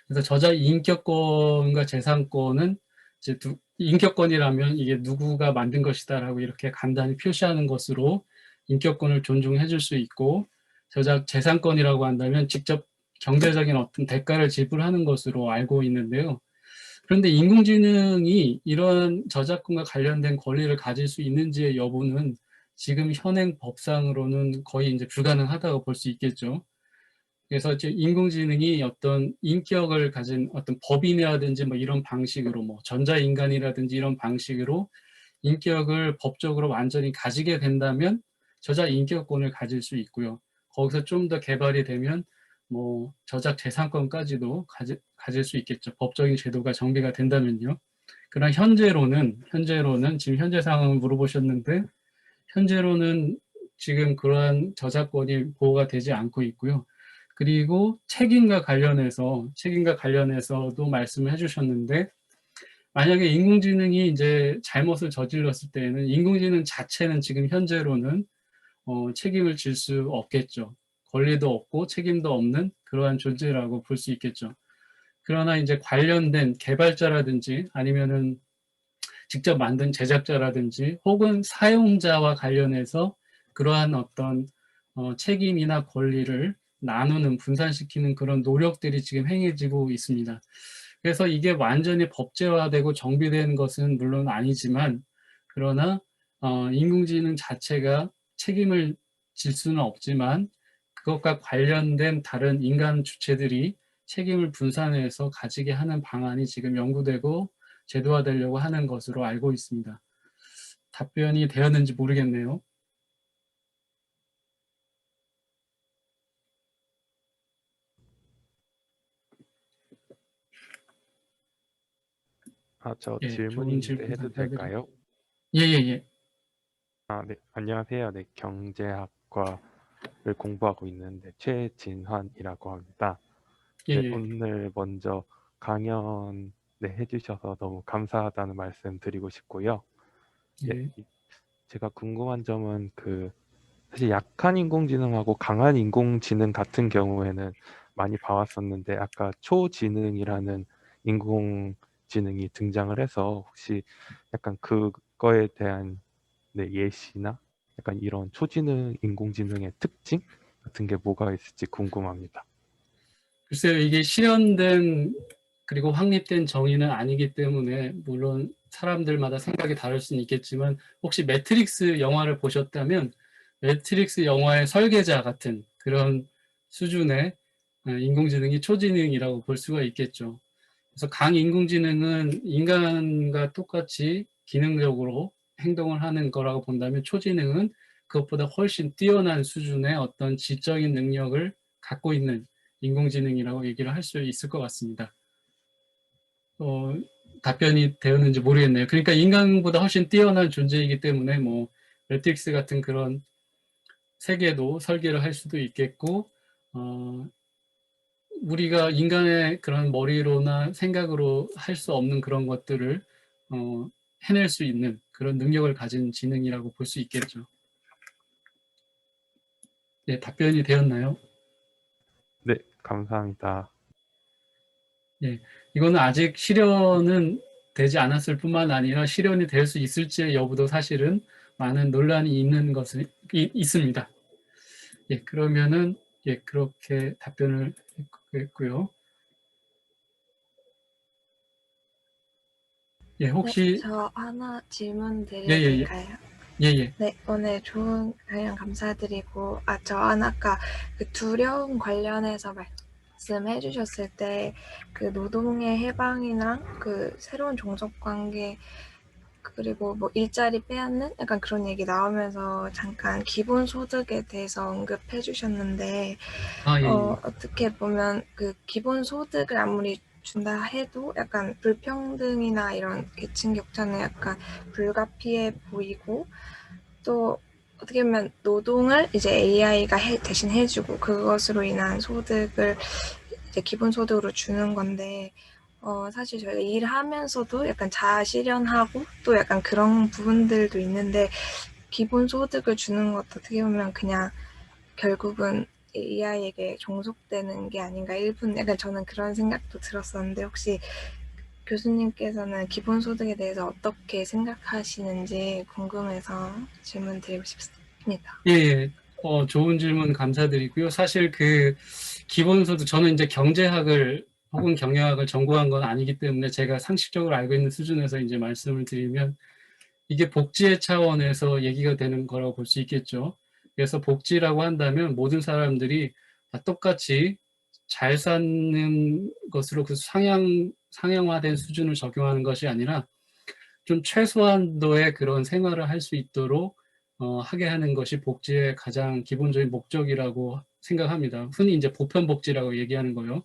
그래서 저자 인격권과 재산권은 이제 인격권이라면 이게 누구가 만든 것이다라고 이렇게 간단히 표시하는 것으로 인격권을 존중해 줄 수 있고, 저자 재산권이라고 한다면 직접 경제적인 어떤 대가를 지불하는 것으로 알고 있는데요. 그런데 인공지능이 이런 저작권과 관련된 권리를 가질 수 있는지의 여부는 지금 현행 법상으로는 거의 이제 불가능하다고 볼 수 있겠죠. 그래서 이제 인공지능이 어떤 인격을 가진 어떤 법인이라든지 뭐 이런 방식으로, 뭐 전자인간이라든지 이런 방식으로 인격을 법적으로 완전히 가지게 된다면 저자 인격권을 가질 수 있고요. 거기서 좀 더 개발이 되면 뭐 저작 재산권까지도 가질 수 있겠죠. 법적인 제도가 정비가 된다면요. 그러나 현재로는 지금 현재 상황을 물어보셨는데, 현재로는 지금 그러한 저작권이 보호가 되지 않고 있고요. 그리고 책임과 관련해서도 말씀을 해주셨는데, 만약에 인공지능이 이제 잘못을 저질렀을 때에는 인공지능 자체는 지금 현재로는 책임을 질 수 없겠죠. 권리도 없고 책임도 없는 그러한 존재라고 볼 수 있겠죠. 그러나 이제 관련된 개발자라든지 아니면은 직접 만든 제작자라든지 혹은 사용자와 관련해서 그러한 어떤 책임이나 권리를 나누는, 분산시키는 그런 노력들이 지금 행해지고 있습니다. 그래서 이게 완전히 법제화되고 정비된 것은 물론 아니지만, 그러나 인공지능 자체가 책임을 질 수는 없지만 그것과 관련된 다른 인간 주체들이 책임을 분산해서 가지게 하는 방안이 지금 연구되고 제도화되려고 하는 것으로 알고 있습니다. 답변이 되었는지 모르겠네요. 저 예, 질문이 좋은 있는데 질문 해도 감사드립니다. 될까요? 예, 예, 예. 네, 안녕하세요. 네, 경제학과를 공부하고 있는데 최진환이라고 합니다. 예, 네, 예. 오늘 먼저 강연 해주셔서 너무 감사하다는 말씀 드리고 싶고요. 네, 예. 제가 궁금한 점은 사실 약한 인공지능하고 강한 인공지능 같은 경우에는 많이 봐왔었는데 아까 초지능이라는 인공지능이 등장을 해서 혹시 약간 그거에 대한 예시나 약간 이런 초지능 인공지능의 특징 같은 게 뭐가 있을지 궁금합니다. 글쎄요, 이게 실현된 그리고 확립된 정의는 아니기 때문에 물론 사람들마다 생각이 다를 수는 있겠지만, 혹시 매트릭스 영화를 보셨다면 매트릭스 영화의 설계자 같은 그런 수준의 인공지능이 초지능이라고 볼 수가 있겠죠. 그래서 강인공지능은 인간과 똑같이 기능적으로 행동을 하는 거라고 본다면, 초지능은 그것보다 훨씬 뛰어난 수준의 어떤 지적인 능력을 갖고 있는 인공지능이라고 얘기를 할 수 있을 것 같습니다. 답변이 되었는지 모르겠네요. 그러니까 인간보다 훨씬 뛰어난 존재이기 때문에 뭐 매트릭스 같은 그런 세계도 설계를 할 수도 있겠고, 우리가 인간의 그런 머리로나 생각으로 할 수 없는 그런 것들을 해낼 수 있는 그런 능력을 가진 지능이라고 볼 수 있겠죠. 네, 답변이 되었나요? 네, 감사합니다. 예, 이거는 아직 실현은 되지 않았을 뿐만 아니라 실현이 될 수 있을지의 여부도 사실은 많은 논란이 있는 것은 있습니다. 예, 그러면은 예, 그렇게 답변을 했고요. 예, 네, 혹시 저 하나 질문 예, 드려도 예, 예, 될까요? 예, 예, 네, 오늘 좋은 강연 감사드리고, 저는 아까 그 두려움 관련해서 말씀해 주셨을 때, 그 노동의 해방이랑 그 새로운 종속 관계, 그리고 뭐 일자리 빼앗는 약간 그런 얘기 나오면서 잠깐 기본소득에 대해서 언급해 주셨는데, 아, 예, 예. 어떻게 보면 그 기본소득을 아무리 준다 해도 약간 불평등이나 이런 계층 격차는 약간 불가피해 보이고, 또 어떻게 보면 노동을 이제 AI가 대신 해주고 그것으로 인한 소득을 이제 기본소득으로 주는 건데, 사실 저희가 일하면서도 약간 자아 실현하고 또 약간 그런 부분들도 있는데 기본소득을 주는 것도 어떻게 보면 그냥 결국은 이 아이에게 종속되는 게 아닌가 일부는 약간 저는 그런 생각도 들었었는데 혹시 교수님께서는 기본소득에 대해서 어떻게 생각하시는지 궁금해서 질문 드리고 싶습니다. 예, 예. 좋은 질문 감사드리고요. 사실 그 기본소득, 저는 이제 경제학을 혹은 경영학을 전공한 건 아니기 때문에 제가 상식적으로 알고 있는 수준에서 이제 말씀을 드리면 이게 복지의 차원에서 얘기가 되는 거라고 볼 수 있겠죠. 그래서 복지라고 한다면 모든 사람들이 다 똑같이 잘 사는 것으로 그 상향화된 수준을 적용하는 것이 아니라 좀 최소한도의 그런 생활을 할 수 있도록 하게 하는 것이 복지의 가장 기본적인 목적이라고 생각합니다. 흔히 이제 보편복지라고 얘기하는 거요.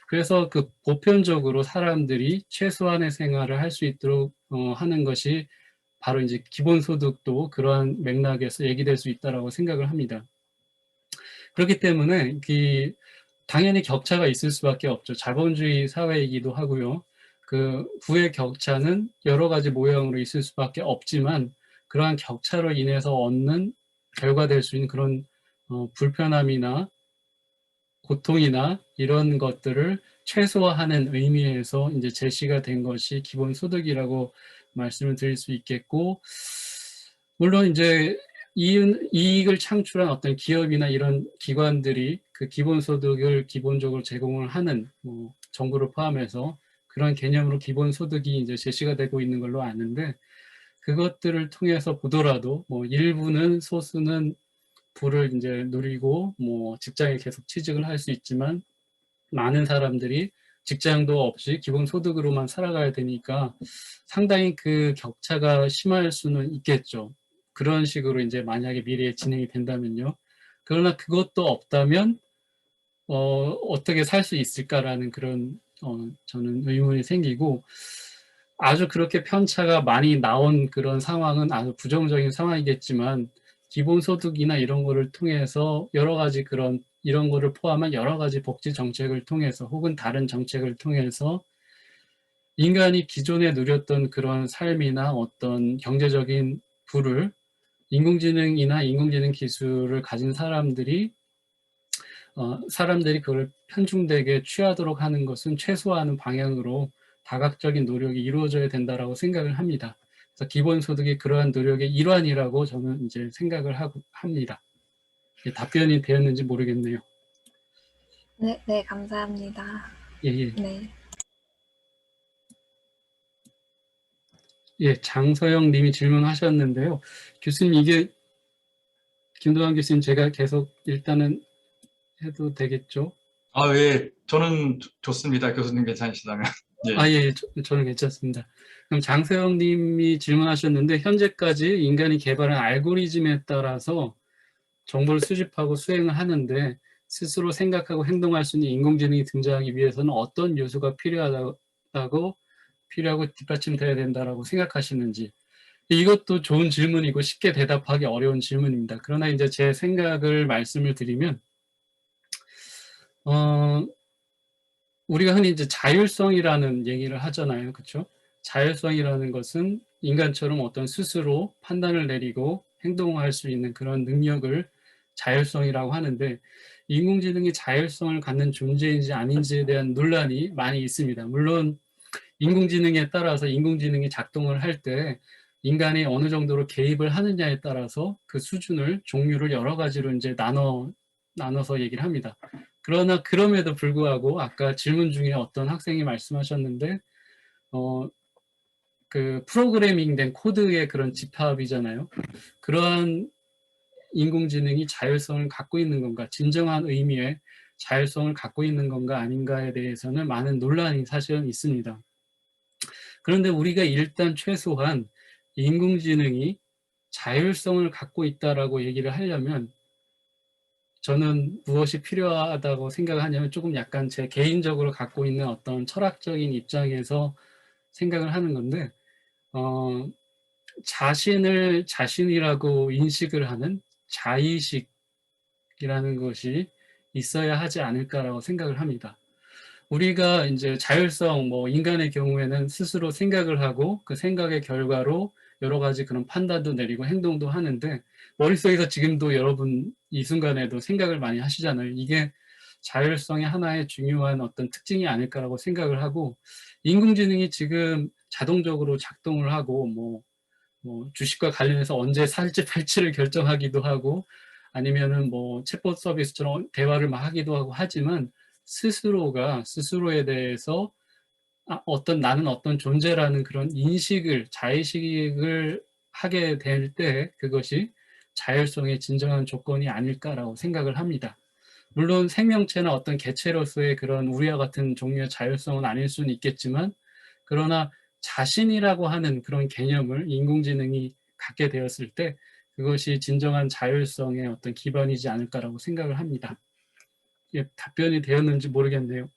그래서 그 보편적으로 사람들이 최소한의 생활을 할 수 있도록 하는 것이 바로 이제 기본소득도 그러한 맥락에서 얘기될 수 있다라고 생각을 합니다. 그렇기 때문에 당연히 격차가 있을 수밖에 없죠. 자본주의 사회이기도 하고요. 그 부의 격차는 여러 가지 모양으로 있을 수밖에 없지만 그러한 격차로 인해서 얻는 결과될 수 있는 그런 불편함이나 고통이나 이런 것들을 최소화하는 의미에서 이제 제시가 된 것이 기본소득이라고 말씀을 드릴 수 있겠고, 물론 이제 이익을 창출한 어떤 기업이나 이런 기관들이 그 기본소득을 기본적으로 제공을 하는 정부를 포함해서 그런 개념으로 기본소득이 이제 제시가 되고 있는 걸로 아는데, 그것들을 통해서 보더라도 일부는 소수는 부를 이제 누리고 직장에 계속 취직을 할 수 있지만 많은 사람들이 직장도 없이 기본소득으로만 살아가야 되니까 상당히 그 격차가 심할 수는 있겠죠. 그런 식으로 이제 만약에 미래에 진행이 된다면요. 그러나 그것도 없다면 어떻게 살 수 있을까라는 그런 저는 의문이 생기고, 아주 그렇게 편차가 많이 나온 그런 상황은 아주 부정적인 상황이겠지만 기본소득이나 이런 거를 통해서 여러 가지 이런 거를 포함한 여러 가지 복지 정책을 통해서 혹은 다른 정책을 통해서 인간이 기존에 누렸던 그런 삶이나 어떤 경제적인 부를 인공지능이나 인공지능 기술을 가진 사람들이 그걸 편중되게 취하도록 하는 것은 최소화하는 방향으로 다각적인 노력이 이루어져야 된다라고 생각을 합니다. 그래서 기본소득이 그러한 노력의 일환이라고 저는 이제 생각을 합니다. 답변이 되었는지 모르겠네요. 네, 네, 감사합니다. 예, 예. 네. 예, 장서영 님이 질문하셨는데요. 교수님, 김도환 교수님, 제가 계속 일단은 해도 되겠죠? 예. 저는 좋습니다. 교수님 괜찮으시다면. 예. 예, 저는 괜찮습니다. 그럼 장서영 님이 질문하셨는데, 현재까지 인간이 개발한 알고리즘에 따라서 정보를 수집하고 수행을 하는데, 스스로 생각하고 행동할 수 있는 인공지능이 등장하기 위해서는 어떤 요소가 필요하고 뒷받침돼야 된다라고 생각하시는지. 이것도 좋은 질문이고 쉽게 대답하기 어려운 질문입니다. 그러나 이제 제 생각을 말씀을 드리면, 우리가 흔히 이제 자율성이라는 얘기를 하잖아요. 그렇죠? 자율성이라는 것은 인간처럼 어떤 스스로 판단을 내리고 행동할 수 있는 그런 능력을 자율성이라고 하는데, 인공지능이 자율성을 갖는 존재인지 아닌지에 대한 논란이 많이 있습니다. 물론 인공지능에 따라서 인공지능이 작동을 할 때 인간이 어느 정도로 개입을 하느냐에 따라서 그 수준을 종류를 여러 가지로 이제 나눠서 얘기를 합니다. 그러나 그럼에도 불구하고 아까 질문 중에 어떤 학생이 말씀하셨는데 그 프로그래밍된 코드의 그런 집합이잖아요. 그러한 인공지능이 자율성을 갖고 있는 건가, 진정한 의미의 자율성을 갖고 있는 건가 아닌가에 대해서는 많은 논란이 사실은 있습니다. 그런데 우리가 일단 최소한 인공지능이 자율성을 갖고 있다라고 얘기를 하려면 저는 무엇이 필요하다고 생각하냐면 조금 약간 제 개인적으로 갖고 있는 어떤 철학적인 입장에서 생각을 하는 건데 자신을 자신이라고 인식을 하는 자의식이라는 것이 있어야 하지 않을까라고 생각을 합니다. 우리가 이제 자율성, 뭐 인간의 경우에는 스스로 생각을 하고 그 생각의 결과로 여러 가지 그런 판단도 내리고 행동도 하는데 머릿속에서 지금도 여러분 이 순간에도 생각을 많이 하시잖아요. 이게 자율성의 하나의 중요한 어떤 특징이 아닐까라고 생각을 하고 인공지능이 지금 자동적으로 작동을 하고 뭐 주식과 관련해서 언제 살지 팔지를 결정하기도 하고 아니면은 뭐 챗봇 서비스처럼 대화를 막 하기도 하고 하지만 스스로가 스스로에 대해서 나는 어떤 존재라는 그런 인식을, 자의식을 하게 될 때 그것이 자율성의 진정한 조건이 아닐까라고 생각을 합니다. 물론 생명체나 어떤 개체로서의 그런 우리와 같은 종류의 자율성은 아닐 수는 있겠지만 그러나 자신이라고 하는 그런 개념을 인공지능이 갖게 되었을 때 그것이 진정한 자율성의 어떤 기반이지 않을까라고 생각을 합니다. 예, 답변이 되었는지 모르겠네요.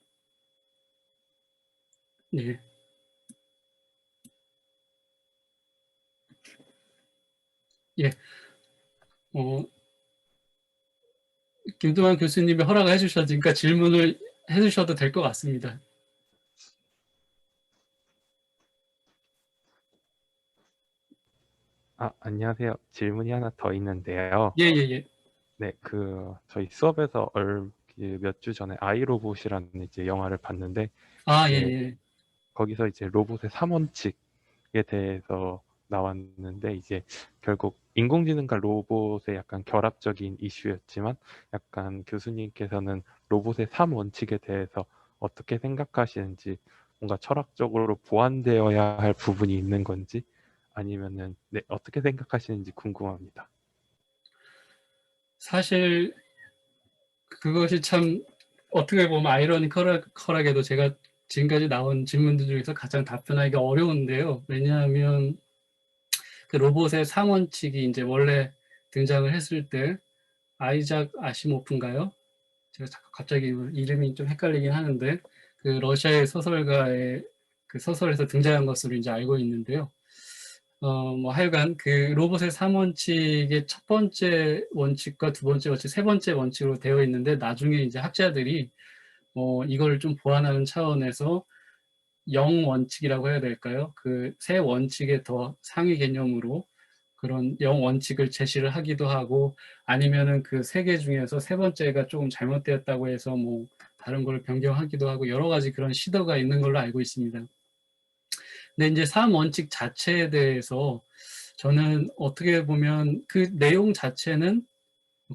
네. 예. 김동완 교수님이 허락을 해주셨으니까 질문을 해주셔도 될 것 같습니다. 안녕하세요. 질문이 하나 더 있는데요. 예, 예, 예. 네, 저희 수업에서 몇 주 전에 아이로봇이라는 이제 영화를 봤는데, 예, 네, 예. 거기서 이제 로봇의 3원칙에 대해서 나왔는데, 이제 결국 인공지능과 로봇의 약간 결합적인 이슈였지만, 약간 교수님께서는 로봇의 3원칙에 대해서 어떻게 생각하시는지, 뭔가 철학적으로 보완되어야 할 부분이 있는 건지, 아니면은, 네, 어떻게 생각하시는지 궁금합니다. 사실 그것이 참 어떻게 보면 아이러니컬하게도 제가 지금까지 나온 질문들 중에서 가장 답변하기가 어려운데요. 왜냐하면 그 로봇의 3원칙이 이제 원래 등장을 했을 때 아이작 아시모프인가요? 제가 갑자기 이름이 좀 헷갈리긴 하는데 그 러시아의 소설가의 그 소설에서 등장한 것으로 이제 알고 있는데요. 뭐 하여간 그 로봇의 3원칙의 첫 번째 원칙과 두 번째 원칙, 세 번째 원칙으로 되어 있는데 나중에 이제 학자들이 이걸 좀 보완하는 차원에서 영원칙이라고 해야 될까요? 그 세 원칙의 더 상위 개념으로 그런 영원칙을 제시를 하기도 하고 아니면은 그 세 개 중에서 세 번째가 조금 잘못되었다고 해서 뭐 다른 걸 변경하기도 하고 여러 가지 그런 시도가 있는 걸로 알고 있습니다. 근데 이제 3원칙 자체에 대해서 저는 어떻게 보면 그 내용 자체는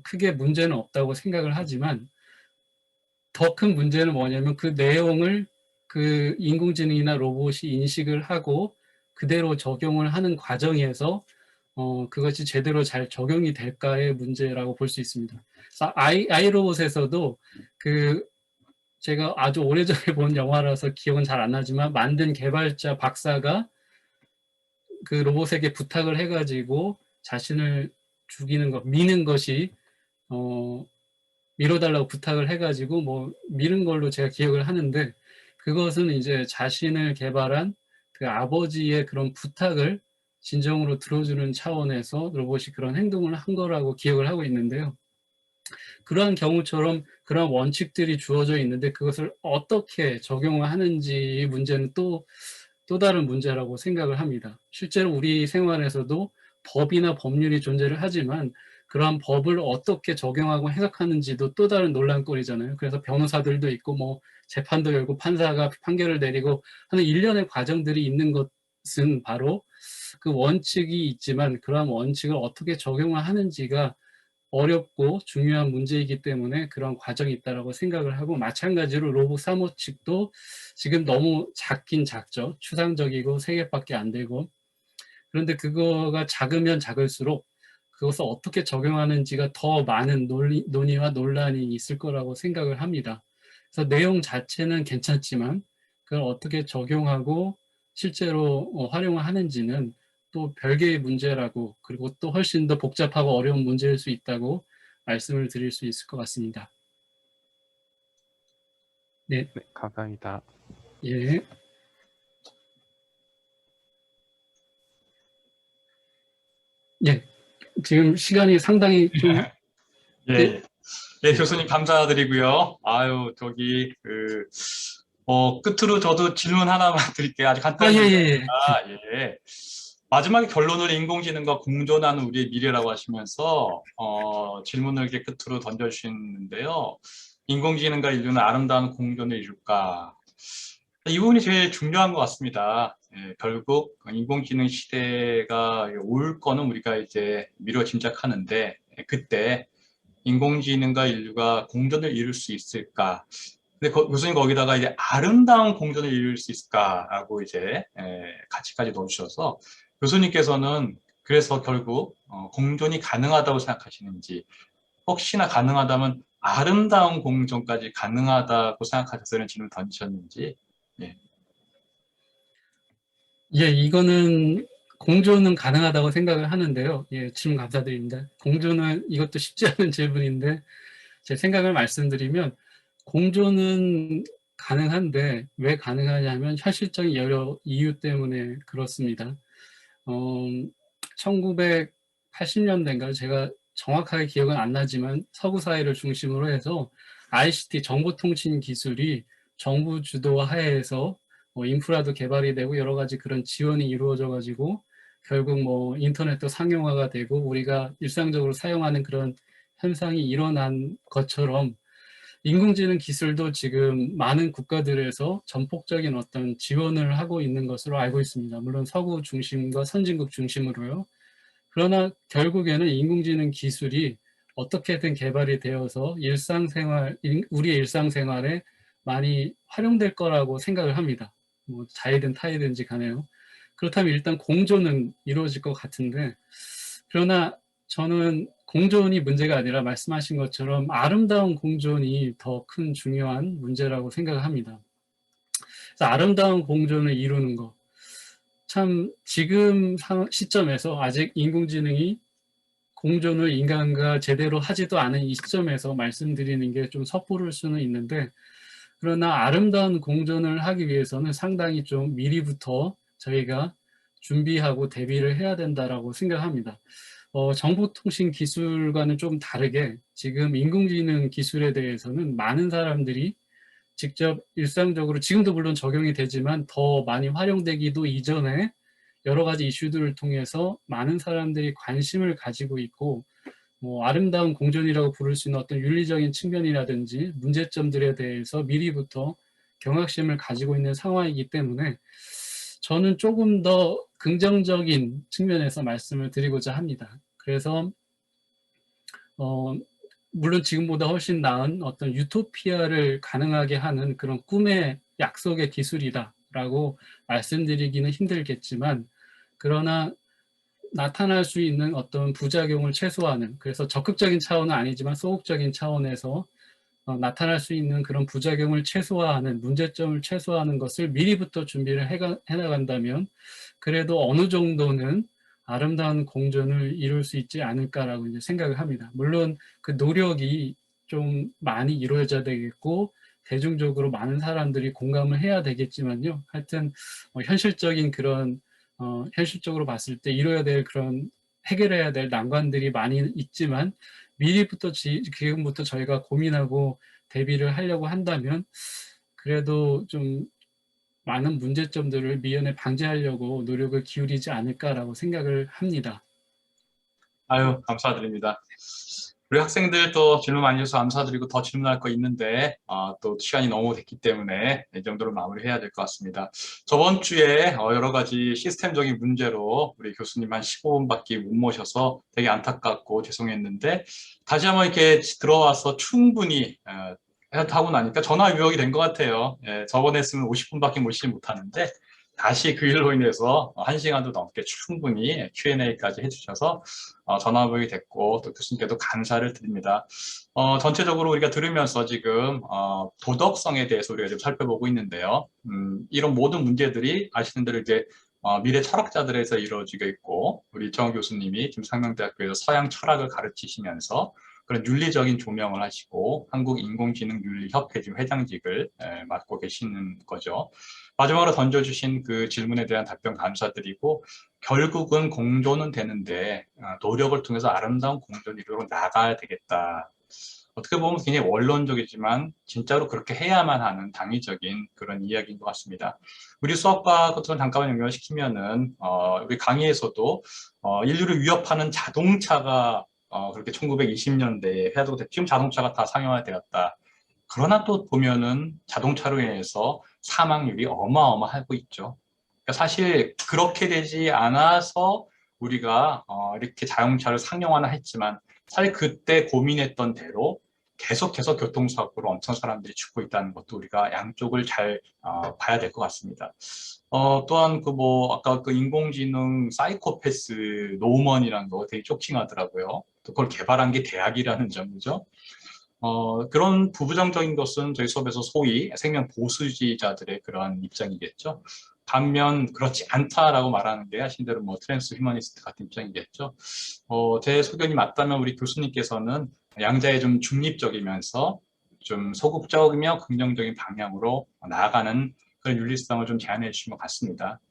크게 문제는 없다고 생각을 하지만 더 큰 문제는 뭐냐면 그 내용을 그 인공지능이나 로봇이 인식을 하고 그대로 적용을 하는 과정에서 그것이 제대로 잘 적용이 될까의 문제라고 볼 수 있습니다. 그래서 아이로봇에서도 그 제가 아주 오래전에 본 영화라서 기억은 잘 안 나지만 만든 개발자 박사가 그 로봇에게 부탁을 해가지고 자신을 죽이는 것, 미는 것이 밀어달라고 부탁을 해가지고 뭐 미는 걸로 제가 기억을 하는데 그것은 이제 자신을 개발한 그 아버지의 그런 부탁을 진정으로 들어주는 차원에서 로봇이 그런 행동을 한 거라고 기억을 하고 있는데요. 그러한 경우처럼 그런 원칙들이 주어져 있는데 그것을 어떻게 적용을 하는지 문제는 또 다른 문제라고 생각을 합니다. 실제로 우리 생활에서도 법이나 법률이 존재를 하지만 그러한 법을 어떻게 적용하고 해석하는지도 또 다른 논란거리잖아요. 그래서 변호사들도 있고 뭐 재판도 열고 판사가 판결을 내리고 하는 일련의 과정들이 있는 것은 바로 그 원칙이 있지만 그러한 원칙을 어떻게 적용을 하는지가 어렵고 중요한 문제이기 때문에 그런 과정이 있다고 생각을 하고 마찬가지로 로봇 3호칙도 지금 너무 작긴 작죠. 추상적이고 3개밖에 안 되고 그런데 그거가 작으면 작을수록 그것을 어떻게 적용하는지가 더 많은 논의와 논란이 있을 거라고 생각을 합니다. 그래서 내용 자체는 괜찮지만 그걸 어떻게 적용하고 실제로 활용을 하는지는 또 별개의 문제라고 그리고 또 훨씬 더 복잡하고 어려운 문제일 수 있다고 말씀을 드릴 수 있을 것 같습니다. 네. 네, 감사합니다. 예. 예. 지금 시간이 상당히 좀 예, 예, 교수님 감사드리고요. 아유, 저기 끝으로 저도 질문 하나만 드릴게요. 아주 아, 간단한 예, 예, 질문입니다. 예. 예. 마지막에 결론을 인공지능과 공존하는 우리의 미래라고 하시면서 질문을 이렇게 끝으로 던져주시는데요. 인공지능과 인류는 아름다운 공존을 이룰까? 이 부분이 제일 중요한 것 같습니다. 예, 결국 인공지능 시대가 올 거는 우리가 이제 미뤄 짐작하는데 그때 인공지능과 인류가 공존을 이룰 수 있을까? 근데 교수님 거기다가 이제 아름다운 공존을 이룰 수 있을까라고 이제 가치까지 넣어주셔서 교수님께서는 그래서 결국 공존이 가능하다고 생각하시는지 혹시나 가능하다면 아름다운 공존까지 가능하다고 생각하셔서 이런 질문을 던지셨는지 예. 예, 이거는 공존은 가능하다고 생각을 하는데요. 예, 질문 감사드립니다. 공존은 이것도 쉽지 않은 질문인데 제 생각을 말씀드리면 공존은 가능한데 왜 가능하냐면 현실적인 여러 이유 때문에 그렇습니다. 1980년대인가 제가 정확하게 기억은 안 나지만 서구 사회를 중심으로 해서 ICT 정보통신 기술이 정부 주도 하에서 인프라도 개발이 되고 여러 가지 그런 지원이 이루어져 가지고 결국 뭐 인터넷도 상용화가 되고 우리가 일상적으로 사용하는 그런 현상이 일어난 것처럼 인공지능 기술도 지금 많은 국가들에서 전폭적인 어떤 지원을 하고 있는 것으로 알고 있습니다. 물론 서구 중심과 선진국 중심으로요. 그러나 결국에는 인공지능 기술이 어떻게든 개발이 되어서 우리의 일상생활에 많이 활용될 거라고 생각을 합니다. 뭐 자이든 타이든지 간에요. 그렇다면 일단 공존은 이루어질 것 같은데, 그러나 저는 공존이 문제가 아니라 말씀하신 것처럼 아름다운 공존이 더 큰 중요한 문제라고 생각을 합니다. 그래서 아름다운 공존을 이루는 것. 참 지금 시점에서 아직 인공지능이 공존을 인간과 제대로 하지도 않은 이 시점에서 말씀드리는 게 좀 섣부를 수는 있는데, 그러나 아름다운 공존을 하기 위해서는 상당히 좀 미리부터 저희가 준비하고 대비를 해야 된다라고 생각합니다. 정보통신 기술과는 좀 다르게 지금 인공지능 기술에 대해서는 많은 사람들이 직접 일상적으로 지금도 물론 적용이 되지만 더 많이 활용되기도 이전에 여러 가지 이슈들을 통해서 많은 사람들이 관심을 가지고 있고 뭐 아름다운 공존이라고 부를 수 있는 어떤 윤리적인 측면이라든지 문제점들에 대해서 미리부터 경각심을 가지고 있는 상황이기 때문에 저는 조금 더 긍정적인 측면에서 말씀을 드리고자 합니다. 그래서 물론 지금보다 훨씬 나은 어떤 유토피아를 가능하게 하는 그런 꿈의 약속의 기술이다라고 말씀드리기는 힘들겠지만 그러나 나타날 수 있는 어떤 부작용을 최소화하는, 그래서 적극적인 차원은 아니지만 소극적인 차원에서 나타날 수 있는 그런 부작용을 최소화하는, 문제점을 최소화하는 것을 미리부터 준비를 해나간다면 그래도 어느 정도는 아름다운 공존을 이룰 수 있지 않을까라고 이제 생각을 합니다. 물론 그 노력이 좀 많이 이루어져야 되겠고 대중적으로 많은 사람들이 공감을 해야 되겠지만요. 하여튼 현실적인 그런 현실적으로 봤을 때 이뤄야 될 그런 해결해야 될 난관들이 많이 있지만 미리부터 지금부터 저희가 고민하고 대비를 하려고 한다면 그래도 좀 많은 문제점들을 미연에 방지하려고 노력을 기울이지 않을까라고 생각을 합니다. 아유, 감사드립니다. 우리 학생들 또 질문 많이 주셔서 감사드리고 더 질문할 거 있는데 또 시간이 너무 됐기 때문에 이 정도로 마무리해야 될 것 같습니다. 저번 주에 여러 가지 시스템적인 문제로 우리 교수님 한 15분밖에 못 모셔서 되게 안타깝고 죄송했는데 다시 한번 이렇게 들어와서 충분히 하고 나니까 전화 위복이 된 것 같아요. 예, 저번에 했으면 50분밖에 모시지 못하는데 다시 그 일로 인해서 1시간도 넘게 충분히 Q&A까지 해주셔서 전화위복이 됐고 또 교수님께도 감사를 드립니다. 전체적으로 우리가 들으면서 지금 도덕성에 대해서 우리가 좀 살펴보고 있는데요. 이런 모든 문제들이 아시는 대로 이제 미래 철학자들에서 이루어지고 있고 우리 이정호 교수님이 지금 상명대학교에서 서양 철학을 가르치시면서 그런 윤리적인 조명을 하시고 한국인공지능윤리협회 지금 회장직을 맡고 계시는 거죠. 마지막으로 던져주신 그 질문에 대한 답변 감사드리고 결국은 공존은 되는데 노력을 통해서 아름다운 공존 이루어 나가야 되겠다. 어떻게 보면 굉장히 원론적이지만 진짜로 그렇게 해야만 하는 당위적인 그런 이야기인 것 같습니다. 우리 수학과 것처럼 잠깐만 연결시키면은 우리 강의에서도 인류를 위협하는 자동차가 그렇게 1920년대에 해야 되고 지금 자동차가 다 상용화되었다. 그러나 또 보면은 자동차로 인해서 사망률이 어마어마하고 있죠. 그러니까 사실 그렇게 되지 않아서 우리가 이렇게 자동차를 상용화는 했지만 사실 그때 고민했던 대로 계속해서 교통사고로 엄청 사람들이 죽고 있다는 것도 우리가 양쪽을 잘 봐야 될 것 같습니다. 또한 아까 그 인공지능 사이코패스 노먼이라는 거 되게 쇼킹하더라고요. 또 그걸 개발한 게 대학이라는 점이죠. 그런 부부정적인 것은 저희 수업에서 소위 생명 보수주의자들의 그런 입장이겠죠. 반면 그렇지 않다라고 말하는 게 하신 대로 트랜스 휴머니스트 같은 입장이겠죠. 제 소견이 맞다면 우리 교수님께서는 양자에 좀 중립적이면서 좀 소극적이며 긍정적인 방향으로 나아가는 그런 윤리성을 좀 제안해 주신 것 같습니다.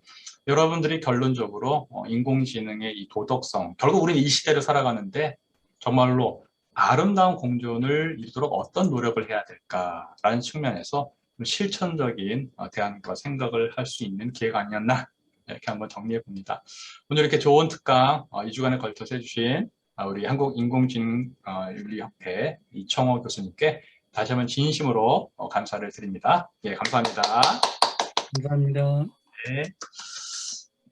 여러분들이 결론적으로 인공지능의 이 도덕성, 결국 우리는 이 시대를 살아가는데 정말로 아름다운 공존을 이루도록 어떤 노력을 해야 될까라는 측면에서 실천적인 대안과 생각을 할 수 있는 기회가 아니었나 이렇게 한번 정리해 봅니다. 오늘 이렇게 좋은 특강 2주간에 걸쳐서 해주신 우리 한국인공지능윤리협회 이청호 교수님께 다시 한번 진심으로 감사를 드립니다. 예, 감사합니다. 감사합니다. 네.